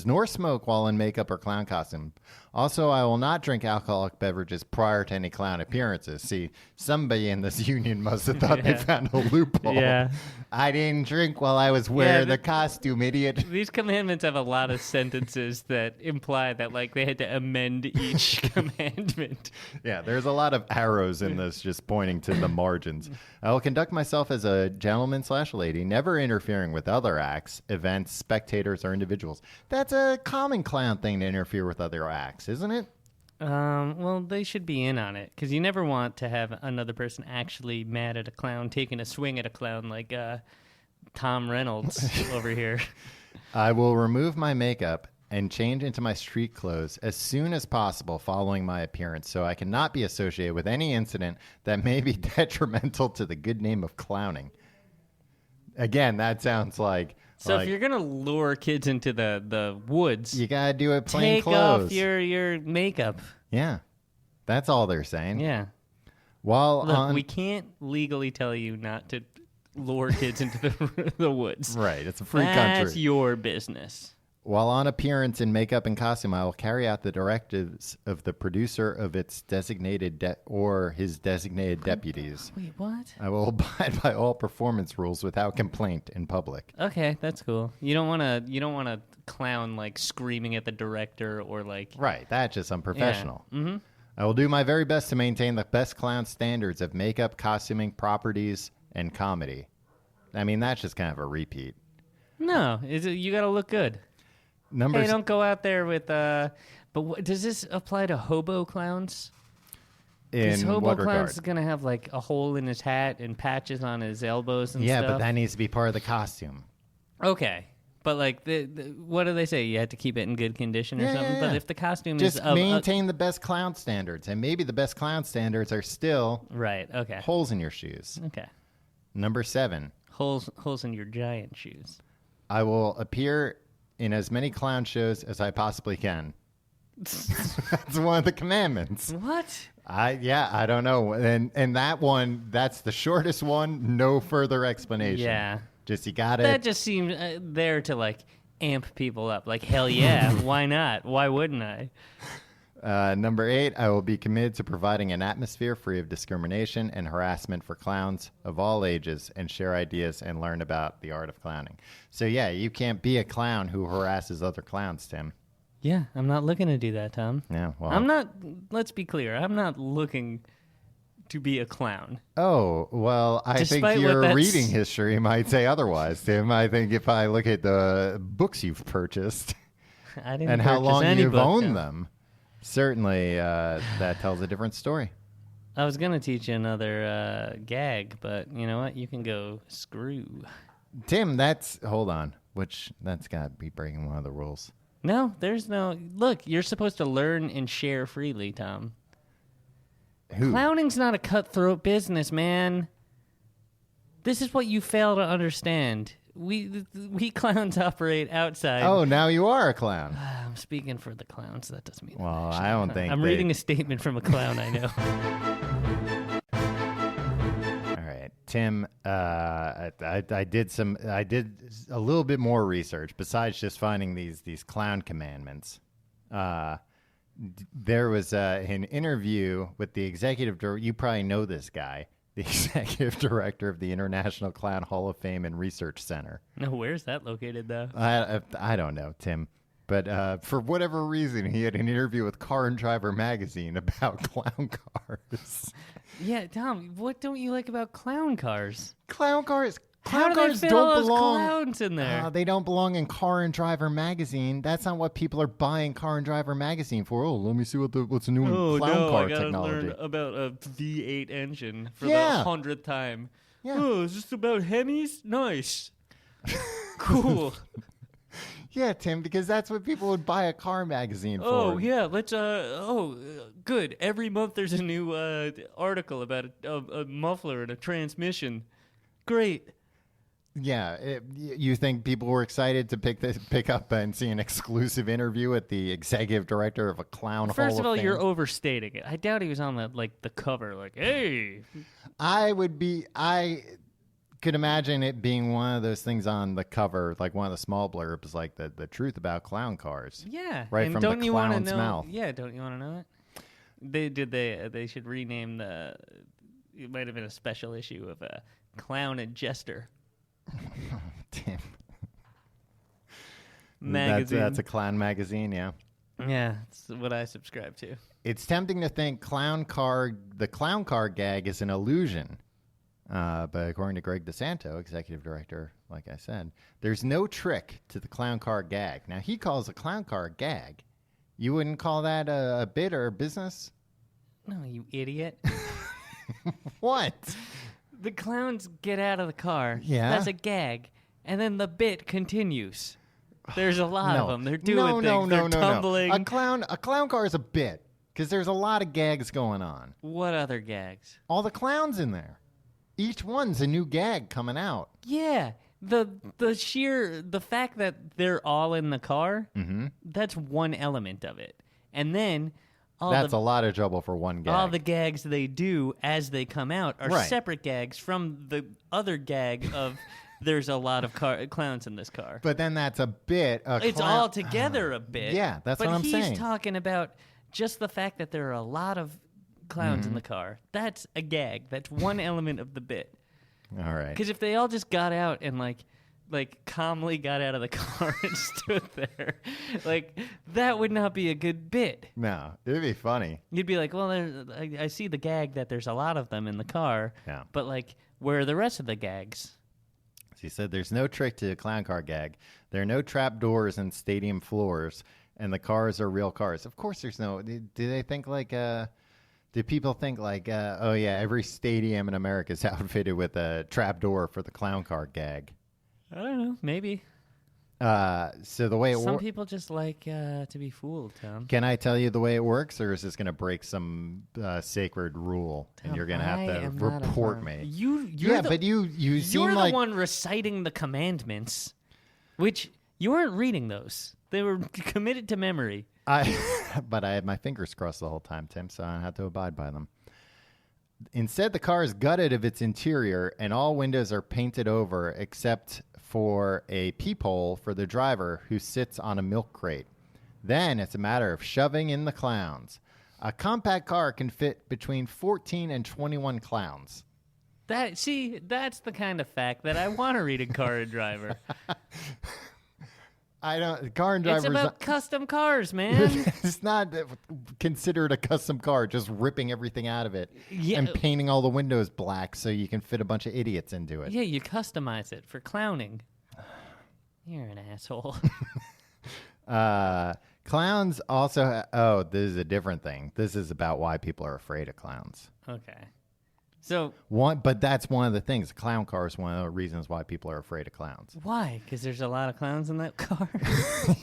nor smoke while in makeup or clown costume. Also, I will not drink alcoholic beverages prior to any clown appearances. See, somebody in this union must have thought they Yeah. found a loophole. Yeah. I didn't drink while I was wearing the costume, idiot. These commandments have a lot of sentences that imply that like they had to amend each commandment. Yeah, there's a lot of arrows in this just pointing to the margins. I will conduct myself as a gentleman/lady, never interfering with other acts, events, spectators, or individuals. That's a common clown thing to interfere with other acts, isn't it? Well, they should be in on it because you never want to have another person actually mad at a clown, taking a swing at a clown like Tom Reynolds over here. I will remove my makeup and change into my street clothes as soon as possible following my appearance so I cannot be associated with any incident that may be detrimental to the good name of clowning. Again, that sounds like... So if you're gonna lure kids into the woods, you gotta do it plain take clothes. off your makeup. Yeah, that's all they're saying. Yeah. While Look, on we can't legally tell you not to lure kids into the woods. right, it's a free That's country. your business. While on appearance in makeup and costume, I will carry out the directives of the producer of its designated or his designated deputies. Wait, what? I will abide by all performance rules without complaint in public. Okay, that's cool. You don't want to clown like screaming at the director or like Right, that's just unprofessional. Yeah. Mm-hmm. I will do my very best to maintain the best clown standards of makeup, costuming, properties, and comedy. I mean, that's just kind of a repeat. No, you got to look good. Hey, don't go out there with does this apply to hobo clowns? Because in hobo what clown's regard? is gonna have like a hole in his hat and patches on his elbows and Yeah, stuff. but that needs to be part of the costume. Okay. But like, what do they say? You have to keep it in good condition or something. But if the costume just is of, maintain the best clown standards, and maybe the best clown standards are still right, okay, holes in your shoes. okay, Number 7, holes in your giant shoes. I will appear in as many clown shows as I possibly can. That's one of the commandments. What? I don't know. And that one, that's the shortest one. No further explanation. Yeah, Just you got that it. just seems there to like amp people up. Like hell yeah, why not? Why wouldn't I? Number 8, I will be committed to providing an atmosphere free of discrimination and harassment for clowns of all ages and share ideas and learn about the art of clowning. So, yeah, you can't be a clown who harasses other clowns, Tim. Yeah, I'm not looking to do that, Tom. Yeah, well. I'm not. Let's be clear. I'm not looking to be a clown. Oh, well, I Despite think what your that's- reading history might say otherwise, Tim. I think if I look at the books you've purchased I didn't and how purchase long any you've book, owned Tom. them, certainly that tells a different story. I was gonna teach you another gag, but you know what? You can go screw. Tim, hold on, that's got to be breaking one of the rules. No, there's no. Look, you're supposed to learn and share freely, Tom. Who? Clowning's not a cutthroat business, man. This is what you fail to understand. We clowns operate outside. Oh, now you are a clown. I'm speaking for the clowns. That doesn't mean. Well, actually. I don't think I'm they- reading a statement from a clown I know. All right, Tim. I did a little bit more research besides just finding these clown commandments. There was an interview with the executive director. You probably know this guy, the executive director of the International Clown Hall of Fame and Research Center. No, where's that located though? I don't know, Tim. But for whatever reason, he had an interview with Car and Driver magazine about clown cars. Yeah, Tom. What don't you like about clown cars? Clown cars. How Clown do they cars fit don't all those belong. clowns in there? They don't belong in Car and Driver magazine. That's not what people are buying Car and Driver magazine for. Oh, let me see what's new in clown car I gotta technology. learn about a V8 engine for Yeah. the 100th time. Yeah. Oh, is this about Hemis? Nice. Cool. Yeah, Tim, because that's what people would buy a car magazine for. Oh yeah, let's. Good. Every month there's a new article about a muffler and a transmission. Great. Yeah, you think people were excited to pick up and see an exclusive interview with the executive director of a clown hall First of all, Fame? you're overstating it. I doubt he was on the cover. Like, hey. I could imagine it being one of those things on the cover, like one of the small blurbs, like the truth about clown cars. Yeah. Right and from don't the you wanna clown's know, mouth. Yeah. Don't you want to know it? They should rename the. It might have been a special issue of a Clown and Jester Damn. magazine. That's a clown magazine, yeah. Yeah, it's what I subscribe to. It's tempting to think the clown car gag is an illusion. But according to Greg DeSanto, executive director, like I said, there's no trick to the clown car gag. Now, he calls a clown car a gag. You wouldn't call that a bit or a business? No, you idiot. What? The clowns get out of the car. Yeah. That's a gag. And then the bit continues. There's a lot of No. them. They're doing no, things. no, They're no, tumbling. no. A clown car is a bit because there's a lot of gags going on. What other gags? All the clowns in there. Each one's a new gag coming out. Yeah. The fact that they're all in the car, that's one element of it. And then That's a lot of trouble for one gag. all the gags they do as they come out are Right. separate gags from the other gag of there's a lot of clowns in this car. But then that's a bit. It's all together a bit. Yeah, that's but what I'm he's saying. talking about just the fact that there are a lot of clowns in the car. That's a gag. That's one element of the bit. All right. Because if they all just got out and like calmly got out of the car and stood there, like that would not be a good bit. No, it'd be funny. You'd be like, well, I see the gag that there's a lot of them in the car. Yeah. But like, where are the rest of the gags? He said there's no trick to the clown car gag. There are no trap doors in stadium floors, and the cars are real cars. Of course there's no... Do they think like... Do people think like, oh yeah, every stadium in America is outfitted with a trap door for the clown car gag? I don't know. Maybe. So the way it Some works... people just like to be fooled, Tom. Can I tell you the way it works, or is this going to break some sacred rule, and Tom, you're going to have I to am not a report farmer. me? You're Yeah, the, but you seem you're like... the one reciting the commandments, which you weren't reading those. They were committed to memory. But I had my fingers crossed the whole time, Tim, so I had to abide by them. Instead, the car is gutted of its interior, and all windows are painted over except for a peephole for the driver who sits on a milk crate. Then it's a matter of shoving in the clowns. A compact car can fit between 14 and 21 clowns. That's the kind of fact that I want to read in Car and Driver. Car and Driver It's about custom cars, man. it's not considered a custom car, just ripping everything out of it Yeah. and painting all the windows black so you can fit a bunch of idiots into it. Yeah, you customize it for clowning. You're an asshole. Clowns also... this is a different thing. This is about why people are afraid of clowns. Okay. So But that's one of the things. The clown car is one of the reasons why people are afraid of clowns. why? Because there's a lot of clowns in that car.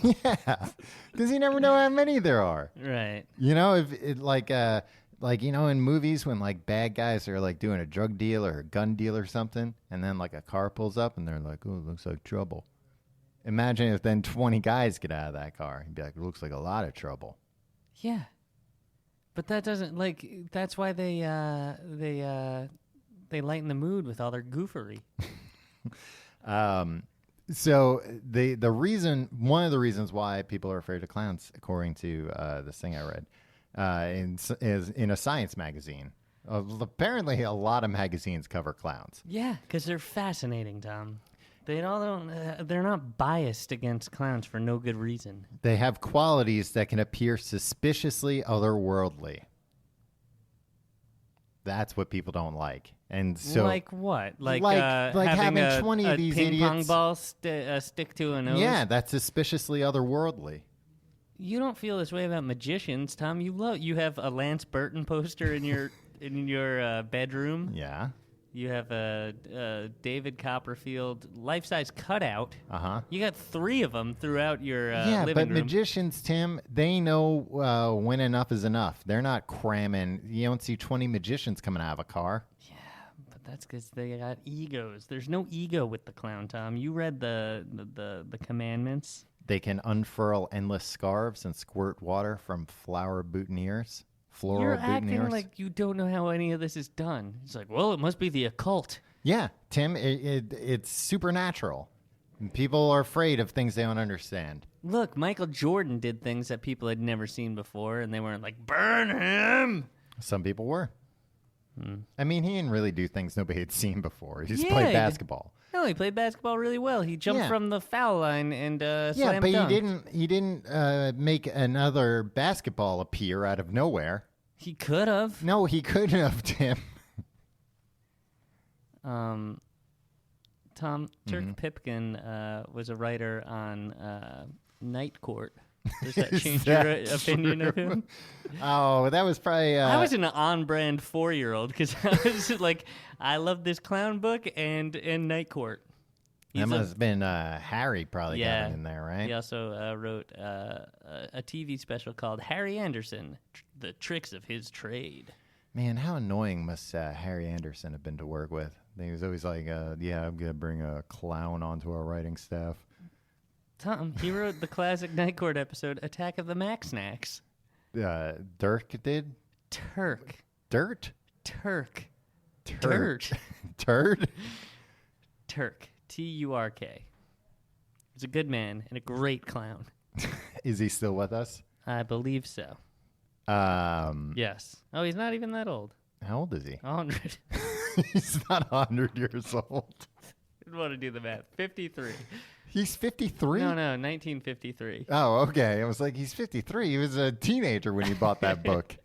Yeah, because you never know how many there are. Right. You know, if it like you know, in movies when like bad guys are like doing a drug deal or a gun deal or something, and then like a car pulls up and they're like, "Oh, it looks like trouble." Imagine if then 20 guys get out of that car. You'd be like, "It looks like a lot of trouble." Yeah. But that doesn't that's why they lighten the mood with all their goofery. So the reason, one of the reasons why people are afraid of clowns, according to this thing I read, is in a science magazine. Apparently, a lot of magazines cover clowns. Yeah, because they're fascinating, Tom. They all don't. They're not biased against clowns for no good reason. They have qualities that can appear suspiciously otherworldly. That's what people don't like, and so like what? Like having a, 20 a of these ping pong idiots. ball stick to a nose. Yeah, that's suspiciously otherworldly. You don't feel this way about magicians, Tom. You have a Lance Burton poster in your bedroom. Yeah. You have a David Copperfield life-size cutout. Uh-huh. You got 3 of them throughout your Yeah, living but room. magicians, Tim, they know when enough is enough. They're not cramming. You don't see 20 magicians coming out of a car. But that's because they got egos. There's no ego with the clown, Tom. You read the commandments. They can unfurl endless scarves and squirt water from floral boutonnieres. You're acting like you don't know how any of this is done. It's like, well, it must be the occult. Yeah, Tim, it's supernatural. And people are afraid of things they don't understand. Look, Michael Jordan did things that people had never seen before, and they weren't like, burn him! Some people were. I mean, he didn't really do things nobody had seen before. He just Yeah, played he did. basketball. No, he played basketball really well. He jumped Yeah. from the foul line and Yeah, slam but dunked. he didn't make another basketball appear out of nowhere. He could have. No, he couldn't have, Tim. Tom, Turk Pipkin was a writer on Night Court. Does that Is change that your opinion of true? him? Oh, that was probably. I was an on-brand 4-year-old because I was like, I love this clown book and Night Court. that He's must have been Harry probably Yeah. got it in there, right? He also wrote a TV special called Harry Anderson, The Tricks of His Trade. Man, how annoying must Harry Anderson have been to work with? He was always like, yeah, I'm going to bring a clown onto our writing staff. Tom, he wrote the classic Night Court episode, Attack of the Mac Snacks. Dirk did? Turk. Dirt? Turk. Turd. Turd? Turk. Turk. He's a good man and a great clown. Is he still with us? I believe so. Um, Yes. Oh, he's not even that old. How old is he? 100. He's not 100 years old. I didn't want to do the math. 53. He's 53? No, 1953. Oh, okay. I was like, he's 53. He was a teenager when he bought that book.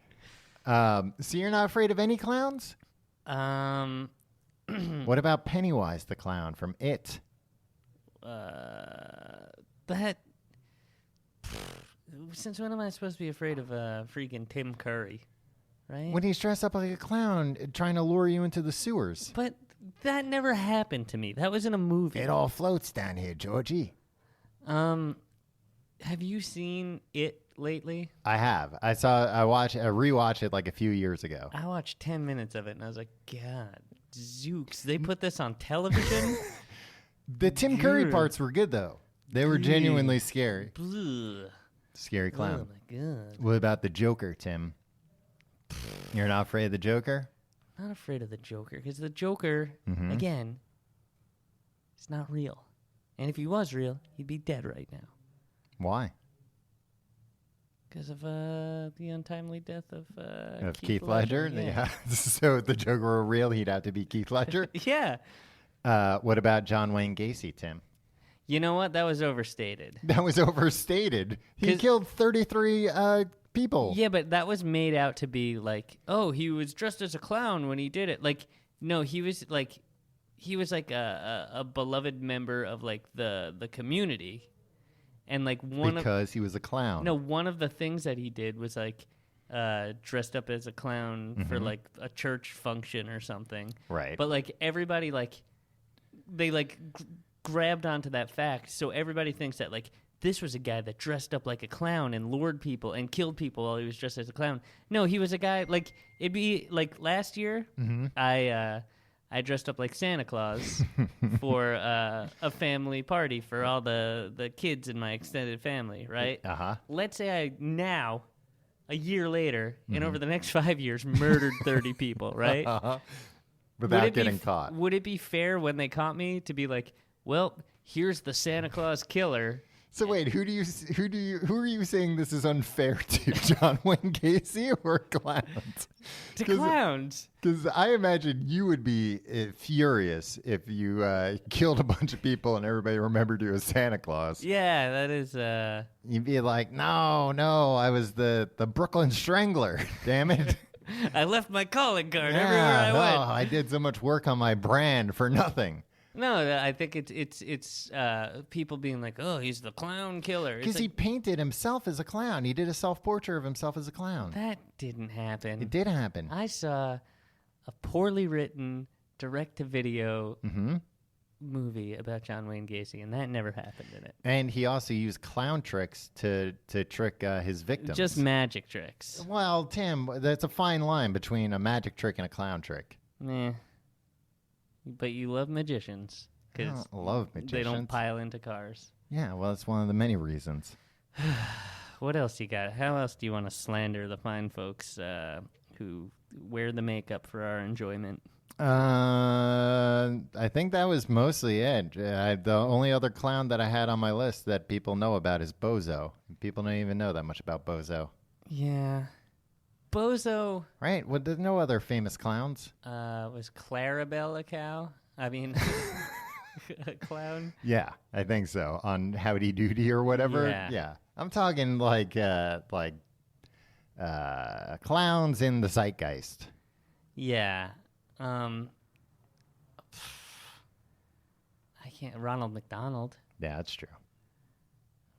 So you're not afraid of any clowns? What about Pennywise the clown from It? That. Since when am I supposed to be afraid of freaking Tim Curry? Right? When he's dressed up like a clown trying to lure you into the sewers. But that never happened to me. That was in a movie. It all floats down here, Georgie. Have you seen It lately? I have. I rewatched it like a few years ago. I watched 10 minutes of it and I was like, God, zooks. They put this on television? The Tim Curry Good. parts were good, though. They were genuinely scary. Bleh. Scary Oh, clown. my God. What about the Joker, Tim? You're not afraid of the Joker? Not afraid of the Joker because the Joker, again, is not real. And if he was real, he'd be dead right now Why? because of the untimely death of Keith Ledger? Yeah. So if the Joker were real, he'd have to be Keith Ledger? Yeah. What about John Wayne Gacy, Tim? You know what? That was overstated. That was overstated. He 'Cause- killed 33 people. Yeah, but that was made out to be like, oh, he was dressed as a clown when he did it. Like, no, he was like a beloved member of like the community, and like Because he was a clown. one of the things that he did was like dressed up as a clown for like a church function or something. Right. But like everybody they grabbed onto that fact, so everybody thinks that like this was a guy that dressed up like a clown and lured people and killed people while he was dressed as a clown. No, he was a guy like it'd be like last year. I dressed up like Santa Claus for a family party for all the kids in my extended family. Right. Let's say I now, a year later, and over the next 5 years, murdered 30 people. Right. Without getting caught. Would it be fair when they caught me to be like, well, here's the Santa Claus killer? So wait, who are you saying this is unfair to, John Wayne Gacy or clowns? To clowns. Because I imagine you would be furious if you killed a bunch of people and everybody remembered you as Santa Claus. Yeah, that is. You'd be like, no, I was the Brooklyn Strangler. Damn it. I left my calling card everywhere I went. I did so much work on my brand for nothing. No, I think it's people being like, oh, he's the clown killer. Because he painted himself as a clown. He did a self-portrait of himself as a clown. That didn't happen. It did happen. I saw a poorly written direct-to-video movie about John Wayne Gacy, and that never happened in it. And he also used clown tricks to trick his victims. Just magic tricks. Well, Tim, that's a fine line between a magic trick and a clown trick. Meh. But you love magicians. I love magicians. They don't pile into cars. Yeah, well, it's one of the many reasons. What else you got? How else do you want to slander the fine folks who wear the makeup for our enjoyment? I think that was mostly it. The only other clown that I had on my list that people know about is Bozo. People don't even know that much about Bozo. Yeah. Bozo. Right? Well, there's no other famous clowns. Was Clarabelle a cow? I mean, a clown? Yeah, I think so. On Howdy Doody or whatever. Yeah. I'm talking like clowns in the zeitgeist. Yeah. I can't. Ronald McDonald. Yeah, that's true.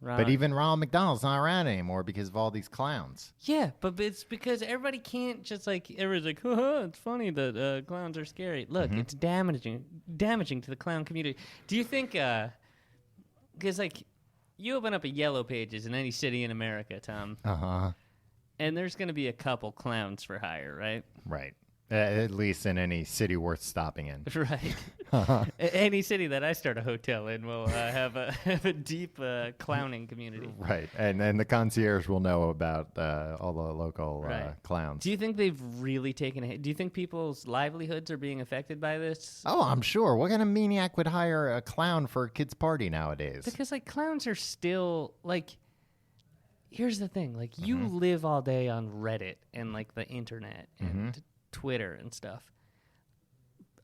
But even Ronald McDonald's not around anymore because of all these clowns. Yeah, but it's because everybody can't just like everybody's like, haha, it's funny that clowns are scary. Look, it's damaging to the clown community. Do you think? Because like, you open up a Yellow Pages in any city in America, Tom. And there's going to be a couple clowns for hire, right? Right. At least in any city worth stopping in. Right. Any city that I start a hotel in will have a deep clowning community. Right. And the concierge will know about all the local clowns. Do you think they've really taken a hit? Do you think people's livelihoods are being affected by this? Oh, I'm sure. What kind of maniac would hire a clown for a kid's party nowadays? Because, like, clowns are still, like... Here's the thing. Like, you live all day on Reddit and, like, the internet and... Twitter and stuff.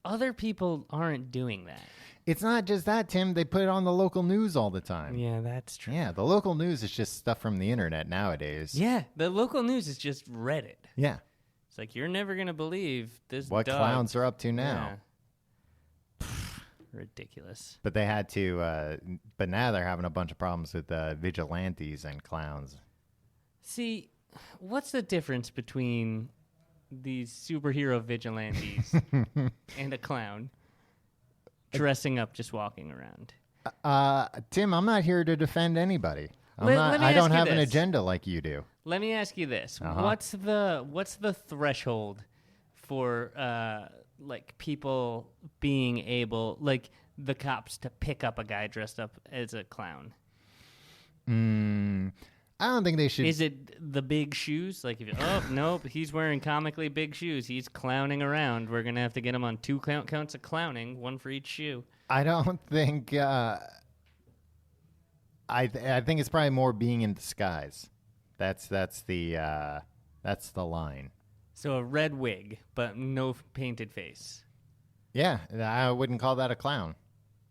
Other people aren't doing that. It's not just that, Tim. They put it on the local news all the time. Yeah, that's true. Yeah, the local news is just stuff from the internet nowadays. Yeah, the local news is just Reddit. Yeah. It's like, you're never going to believe this what dog. Clowns are up to now. Yeah. Ridiculous. But they had to, but now they're having a bunch of problems with vigilantes and clowns. See, what's the difference between these superhero vigilantes and a clown dressing up, just walking around? Tim, I'm not here to defend anybody. I don't have an agenda like you do. Let me ask you this: what's the threshold for like people being able, like the cops, to pick up a guy dressed up as a clown? I don't think they should. Is it the big shoes? Like, if nope, he's wearing comically big shoes. He's clowning around. We're going to have to get him on 2 counts of clowning, 1 for each shoe. I don't think... I think it's probably more being in disguise. That's the line. So a red wig, but no painted face. Yeah, I wouldn't call that a clown.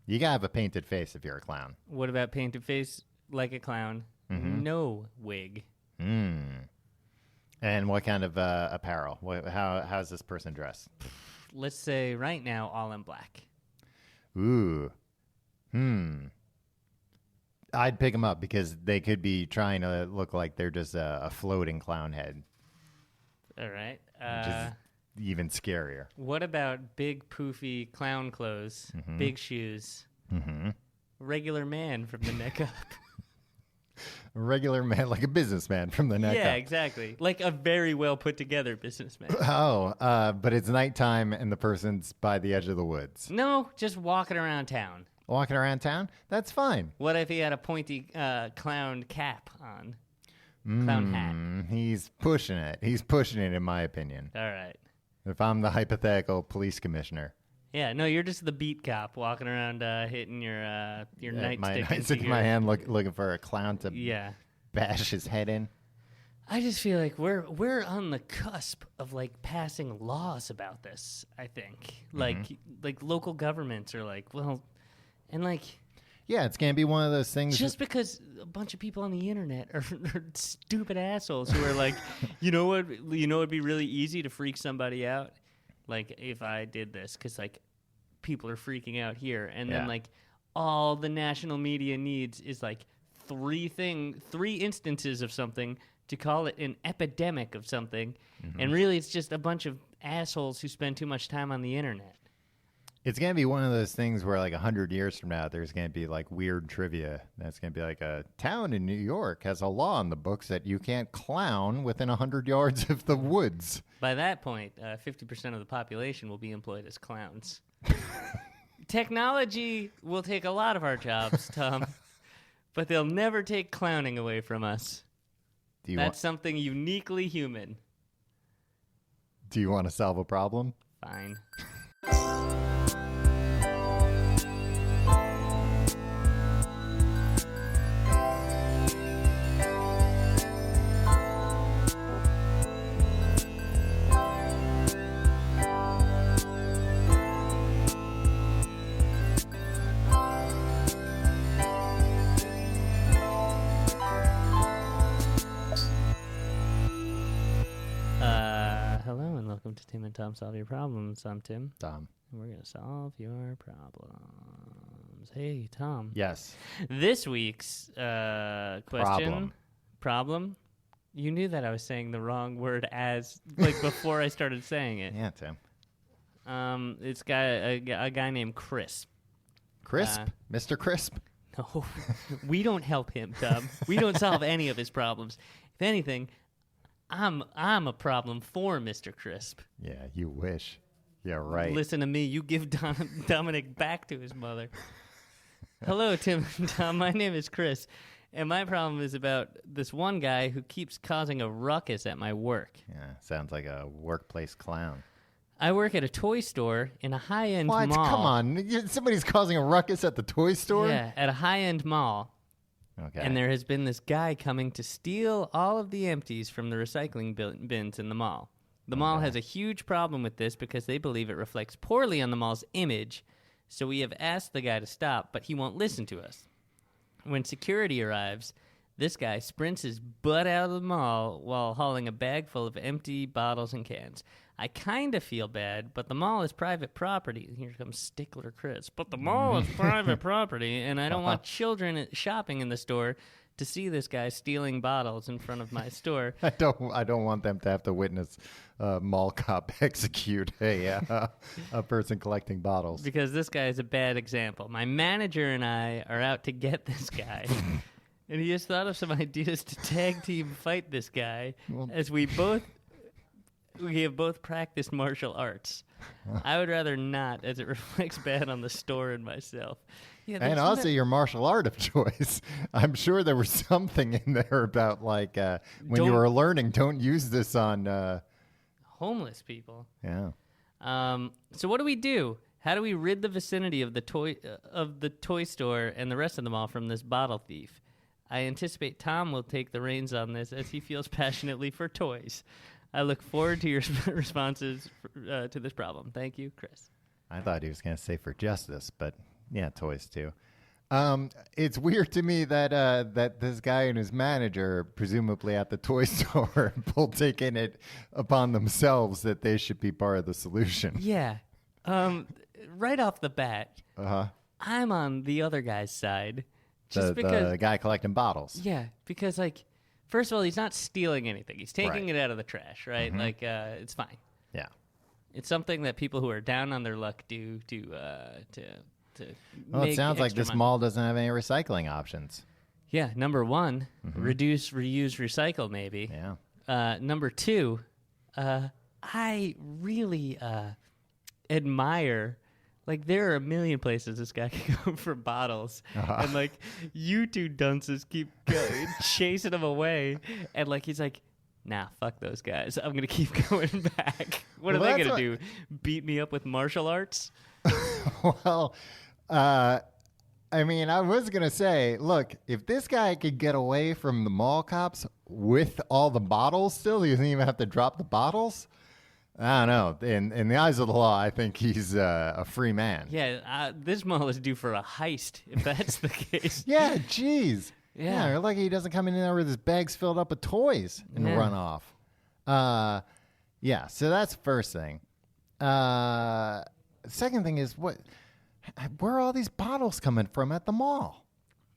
You got to have a painted face if you're a clown. What about painted face like a clown? No wig. And what kind of apparel? How's this person dressed? Let's say right now, all in black. Ooh. I'd pick them up because they could be trying to look like they're just a floating clown head. All right. which is even scarier. What about big poofy clown clothes, big shoes, regular man from the neck up? A regular man, like a businessman from the neck Yeah, up. exactly. Like a very well put together businessman. Oh, but it's nighttime and the person's by the edge of the woods. No, just walking around town. Walking around town? That's fine. What if he had a pointy clown cap on? Clown hat. He's pushing it. He's pushing it, in my opinion. All right. If I'm the hypothetical police commissioner. Yeah, no, you're just the beat cop walking around hitting your nightstick. My into nightstick in your- my hand looking for a clown to Yeah. bash his head in. I just feel like we're on the cusp of like passing laws about this, I think. Like local governments are like, well, and like Yeah, it's going to be one of those things. just because a bunch of people on the internet are stupid assholes who are like, you know what, it'd be really easy to freak somebody out, like if I did this, because like people are freaking out here, and then Yeah. like all the national media needs is like three instances of something to call it an epidemic of something, and really it's just a bunch of assholes who spend too much time on the internet. It's going to be one of those things where, like, 100 years from now, there's going to be, like, weird trivia. That's going to be like a town in New York has a law in the books that you can't clown within 100 yards of the woods. By that point, 50% of the population will be employed as clowns. Technology will take a lot of our jobs, Tom, but they'll never take clowning away from us. That's something uniquely human. Do you want to solve a problem? Fine. Hello and welcome to Tim and Tom Solve Your Problems. I'm Tim, Tom. and we're going to solve your problems. Hey, Tom. Yes. This week's question. Problem. You knew that I was saying the wrong word as, like, before I started saying it. Yeah, Tim. It's a guy named Chris. Crisp? Mr. Crisp? No, we don't help him, Tom. We don't solve any of his problems. If anything, I'm a problem for Mr. Crisp. Yeah, you wish. Yeah, right. Listen to me. You give Dominic back to his mother. Hello, Tim and Tom. My name is Chris, and my problem is about this one guy who keeps causing a ruckus at my work. Yeah, sounds like a workplace clown. I work at a toy store in a high-end What? mall. Come on. Somebody's causing a ruckus at the toy store? Yeah, at a high-end mall. Okay. And there has been this guy coming to steal all of the empties from the recycling bins in the mall. The mall has a huge problem with this because they believe it reflects poorly on the mall's image. So we have asked the guy to stop, but he won't listen to us. When security arrives, this guy sprints his butt out of the mall while hauling a bag full of empty bottles and cans. I kind of feel bad, but the mall is private property. Here comes Stickler Chris. But the mall is private property, and I don't want children shopping in the store to see this guy stealing bottles in front of my store. I don't want them to have to witness mall cop execute a person collecting bottles. Because this guy is a bad example. My manager and I are out to get this guy. And he has thought of some ideas to tag team fight this guy, as we have both practiced martial arts. I would rather not, as it reflects bad on the store and myself. Yeah, And also your martial art of choice. I'm sure there was something in there about, like, when you Don't- were learning, don't use this on... homeless people. yeah. So what do we do? How do we rid the vicinity of the toy store and the rest of the mall from this bottle thief? I anticipate Tom will take the reins on this as he feels passionately for toys. I look forward to your responses to this problem. Thank you, Chris. I thought he was going to say for justice, but yeah, toys too. It's weird to me that that this guy and his manager, presumably at the toy store, both taking it upon themselves that they should be part of the solution. Yeah. Right off the bat, Uh-huh. I'm on the other guy's side. Just The because guy collecting bottles. Yeah, because, like, First of all, he's not stealing anything. He's taking Right. it out of the trash, right? Mhm. Like, it's fine. Yeah. It's something that people who are down on their luck do to Well, make it sounds like extra this money. mall doesn't have any recycling options. Yeah, number one, Mm-hmm. reduce, reuse, recycle, maybe. Yeah. Number two, I really admire. Like, there are a million places this guy can go for bottles. And, like, you two dunces keep chasing him away. And, like, he's like, nah, fuck those guys. I'm going to keep going back. What Well, are they that's going to do? Beat me up with martial arts? Well, I mean, I was going to say, look, if this guy could get away from the mall cops with all the bottles still, he doesn't even have to drop the bottles. I don't know. In the eyes of the law, I think he's a free man. Yeah, this mall is due for a heist, if that's the case. Yeah, jeez. Yeah. You're lucky he doesn't come in there with his bags filled up with toys and Yeah. run off. Yeah, so that's the first thing. Second thing is, where are all these bottles coming from at the mall?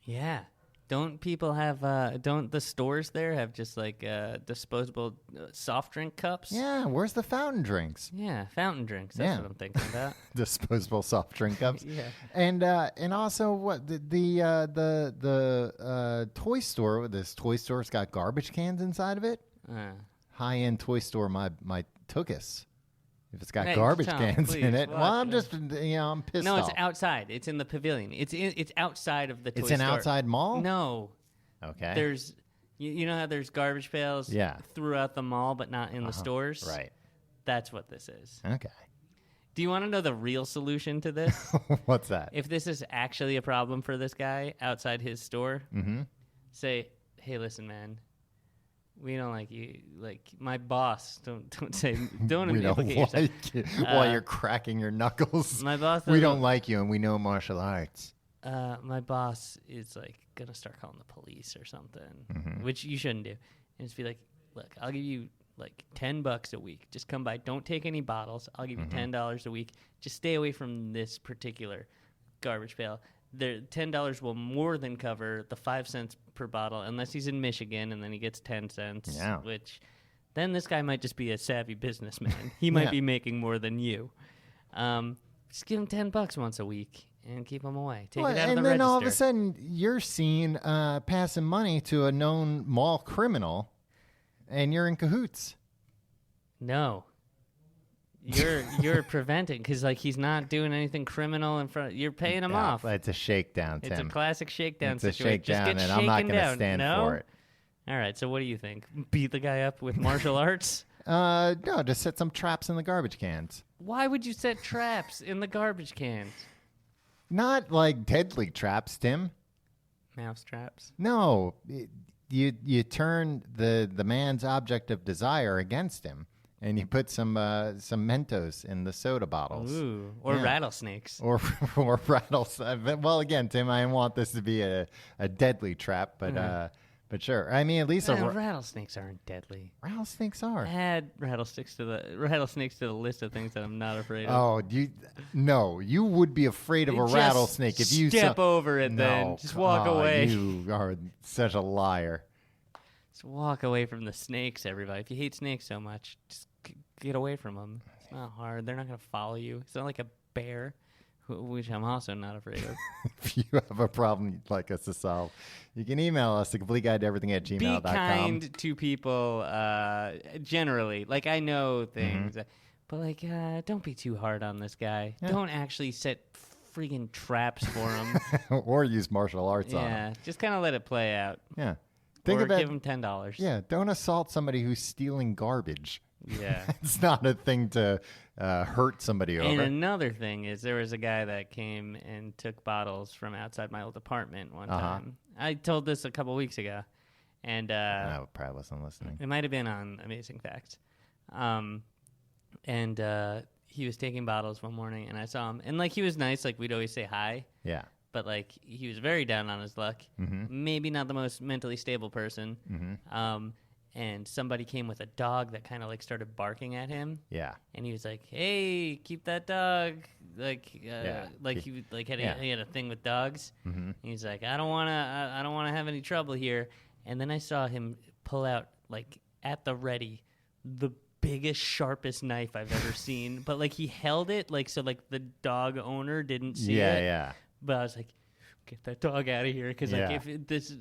Yeah. Don't people have, don't the stores there have just like disposable soft drink cups? Yeah, where's the fountain drinks? Yeah, fountain drinks. That's Yeah. what I'm thinking about. Disposable soft drink cups. Yeah. And also what the toy store? This toy store's got garbage cans inside of it. High end toy store might took us if it's got Hey, garbage Tom, cans please, in it. what? Well, I'm just I'm pissed No, off. it's outside. It's in the pavilion. It's outside of the toy It's an store. outside mall. No. Okay. There's, you know how there's garbage pails Yeah. throughout the mall, but not in the stores? Right. That's what this is. Okay. Do you want to know the real solution to this? What's that? If this is actually a problem for this guy outside his store, say, hey, listen, man, we don't like you. Like, my boss, don't We don't implicate yourself. like you while you're cracking your knuckles. My boss We doesn't- don't like you, and we know martial arts. My boss is like gonna start calling the police or something, which you shouldn't do. And just be like, look, I'll give you like $10 a week. Just come by. Don't take any bottles. I'll give you $10 a week. Just stay away from this particular garbage pail. The $10 will more than cover the 5 cents per bottle, unless he's in Michigan, and then he gets 10 cents. Yeah. Which, then this guy might just be a savvy businessman. He might Yeah. be making more than you. Just give him $10 once a week and keep him away. Take it out of and the then register. all of a sudden, you're seen passing money to a known mall criminal, and you're in cahoots. No. You're preventing, because like he's not doing anything criminal in front. You're paying him Yeah, off. it's a shakedown, Tim. It's a classic shakedown It's a situation. Just shakedown, get and I'm not shaken going to down. stand No? for it. All right. So what do you think? Beat the guy up with martial arts? No, just set some traps in the garbage cans. Why would you set traps in the garbage cans? Not like deadly traps, Tim. Mouse traps. No, you turn the man's object of desire against him, and you put some Mentos in the soda bottles. Ooh. Or Yeah. rattlesnakes. Or rattles. Well, again, Tim, I didn't want this to be a deadly trap, but sure. I mean, at least Rattlesnakes aren't deadly. rattlesnakes are. Add rattlesnakes to the list of things that I'm not afraid of. Oh, you would be afraid of a Just rattlesnake if you step over it. Then No, just walk away. You are such a liar. Just walk away from the snakes, everybody. If you hate snakes so much, just get away from them. It's not hard. They're not going to follow you. It's not like a bear, which I'm also not afraid of. If you have a problem you'd like us to solve, you can email us at completeguideeverything@gmail.com. Be kind to people generally. Like, I know things, but, like, don't be too hard on this guy. Yeah. Don't actually set freaking traps for him. or use martial arts on Yeah, them. just kind of let it play out. Yeah. Think or about give him $10. Yeah, don't assault somebody who's stealing garbage. Yeah. It's not a thing to hurt somebody And over. another thing is there was a guy that came and took bottles from outside my old apartment one time. I told this a couple weeks ago, and I probably wasn't listening. it might have been on Amazing Facts. And he was taking bottles one morning, and I saw him. And, like, he was nice. Like, we'd always say hi. Yeah. But, like, he was very down on his luck. Maybe not the most mentally stable person. And somebody came with a dog that kind of, like, started barking at him. Yeah. And he was like, "Hey, keep that dog." Like, like he had Yeah. he had a thing with dogs. And he's like, "I don't want to have any trouble here." And then I saw him pull out, like, at the ready, the biggest, sharpest knife I've ever seen. But, like, he held it, like, so, like, the dog owner didn't see it. Yeah. But I was like, get that dog out of here. Because, like, if this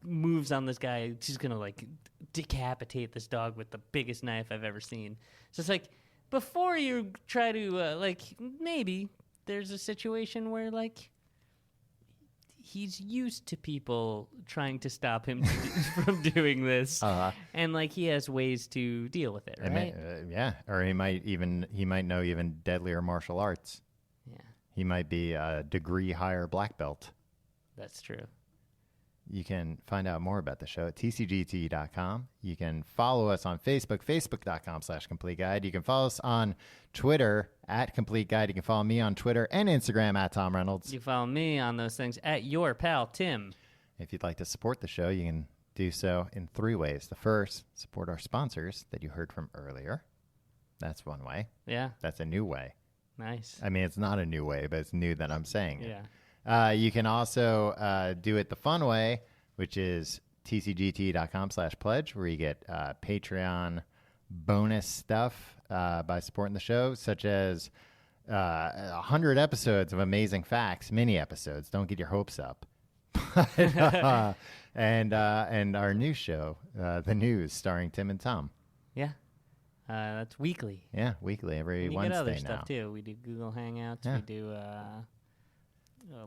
moves on this guy, she's going to, like, decapitate this dog with the biggest knife I've ever seen. So it's like, before you try to, like, maybe there's a situation where, like, he's used to people trying to stop him from doing this, and like he has ways to deal with it, right? Or he might know even deadlier martial arts. Yeah, He might be a degree higher black belt. that's true. You can find out more about the show at tcgt.com. You can follow us on Facebook, facebook.com/complete guide. You can follow us on Twitter at complete guide. You can follow me on Twitter and Instagram at Tom Reynolds. You follow me on those things at your pal Tim. If you'd like to support the show, you can do so in 3 ways. The first, support our sponsors that you heard from earlier. That's one way. Yeah, That's a new way. nice. I mean, it's not a new way, but it's new that I'm saying it. Yeah. You can also do it the fun way, which is tcgt.com/pledge, where you get Patreon bonus stuff by supporting the show, such as 100 episodes of Amazing Facts, mini episodes. Don't get your hopes up. And our new show, The News, starring Tim and Tom. Yeah, that's weekly. Yeah, weekly, every And you Wednesday get other now. stuff too. We do Google Hangouts. Yeah. We do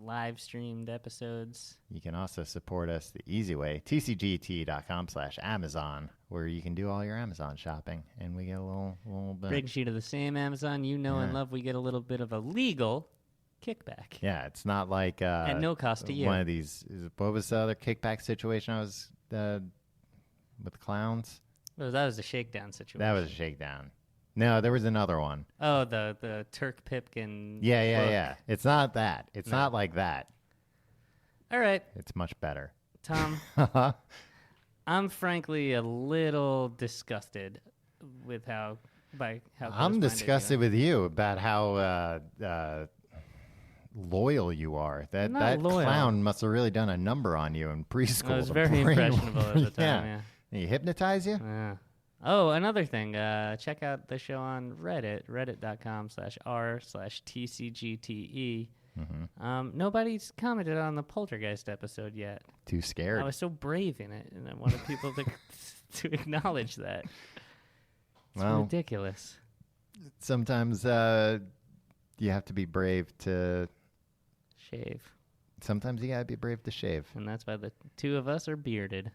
live streamed episodes. You can also support us the easy way, tcgt.com/Amazon, where you can do all your Amazon shopping, and we get a little bit. Brings you to the same Amazon you know and Yeah. love. We get a little bit of a legal kickback. Yeah, it's not like At no cost to you. One of these. What was the other kickback situation I was with clowns? Oh, that was a shakedown situation. That was a shakedown. No, there was another one. Oh, the Turk Pipkin. Yeah. book. It's not that. It's No. not like that. All right, It's much better. Tom. I'm frankly a little disgusted with how I'm close-minded disgusted you with you about how loyal you are. That I'm not that loyal. clown must have really done a number on you in preschool. I was to very brainwash- impressionable at the time. Yeah. He hypnotize you? Yeah. Oh, another thing. Check out the show on Reddit, reddit.com/r/tcgte. Nobody's commented on the Poltergeist episode yet. Too scared. I was so brave in it, and I wanted people to to acknowledge that. It's Well, ridiculous. sometimes you have to be brave to. Shave. Sometimes you gotta be brave to shave. And that's why the two of us are bearded.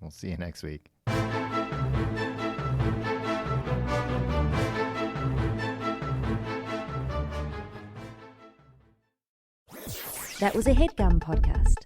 We'll see you next week. That was a HeadGum podcast.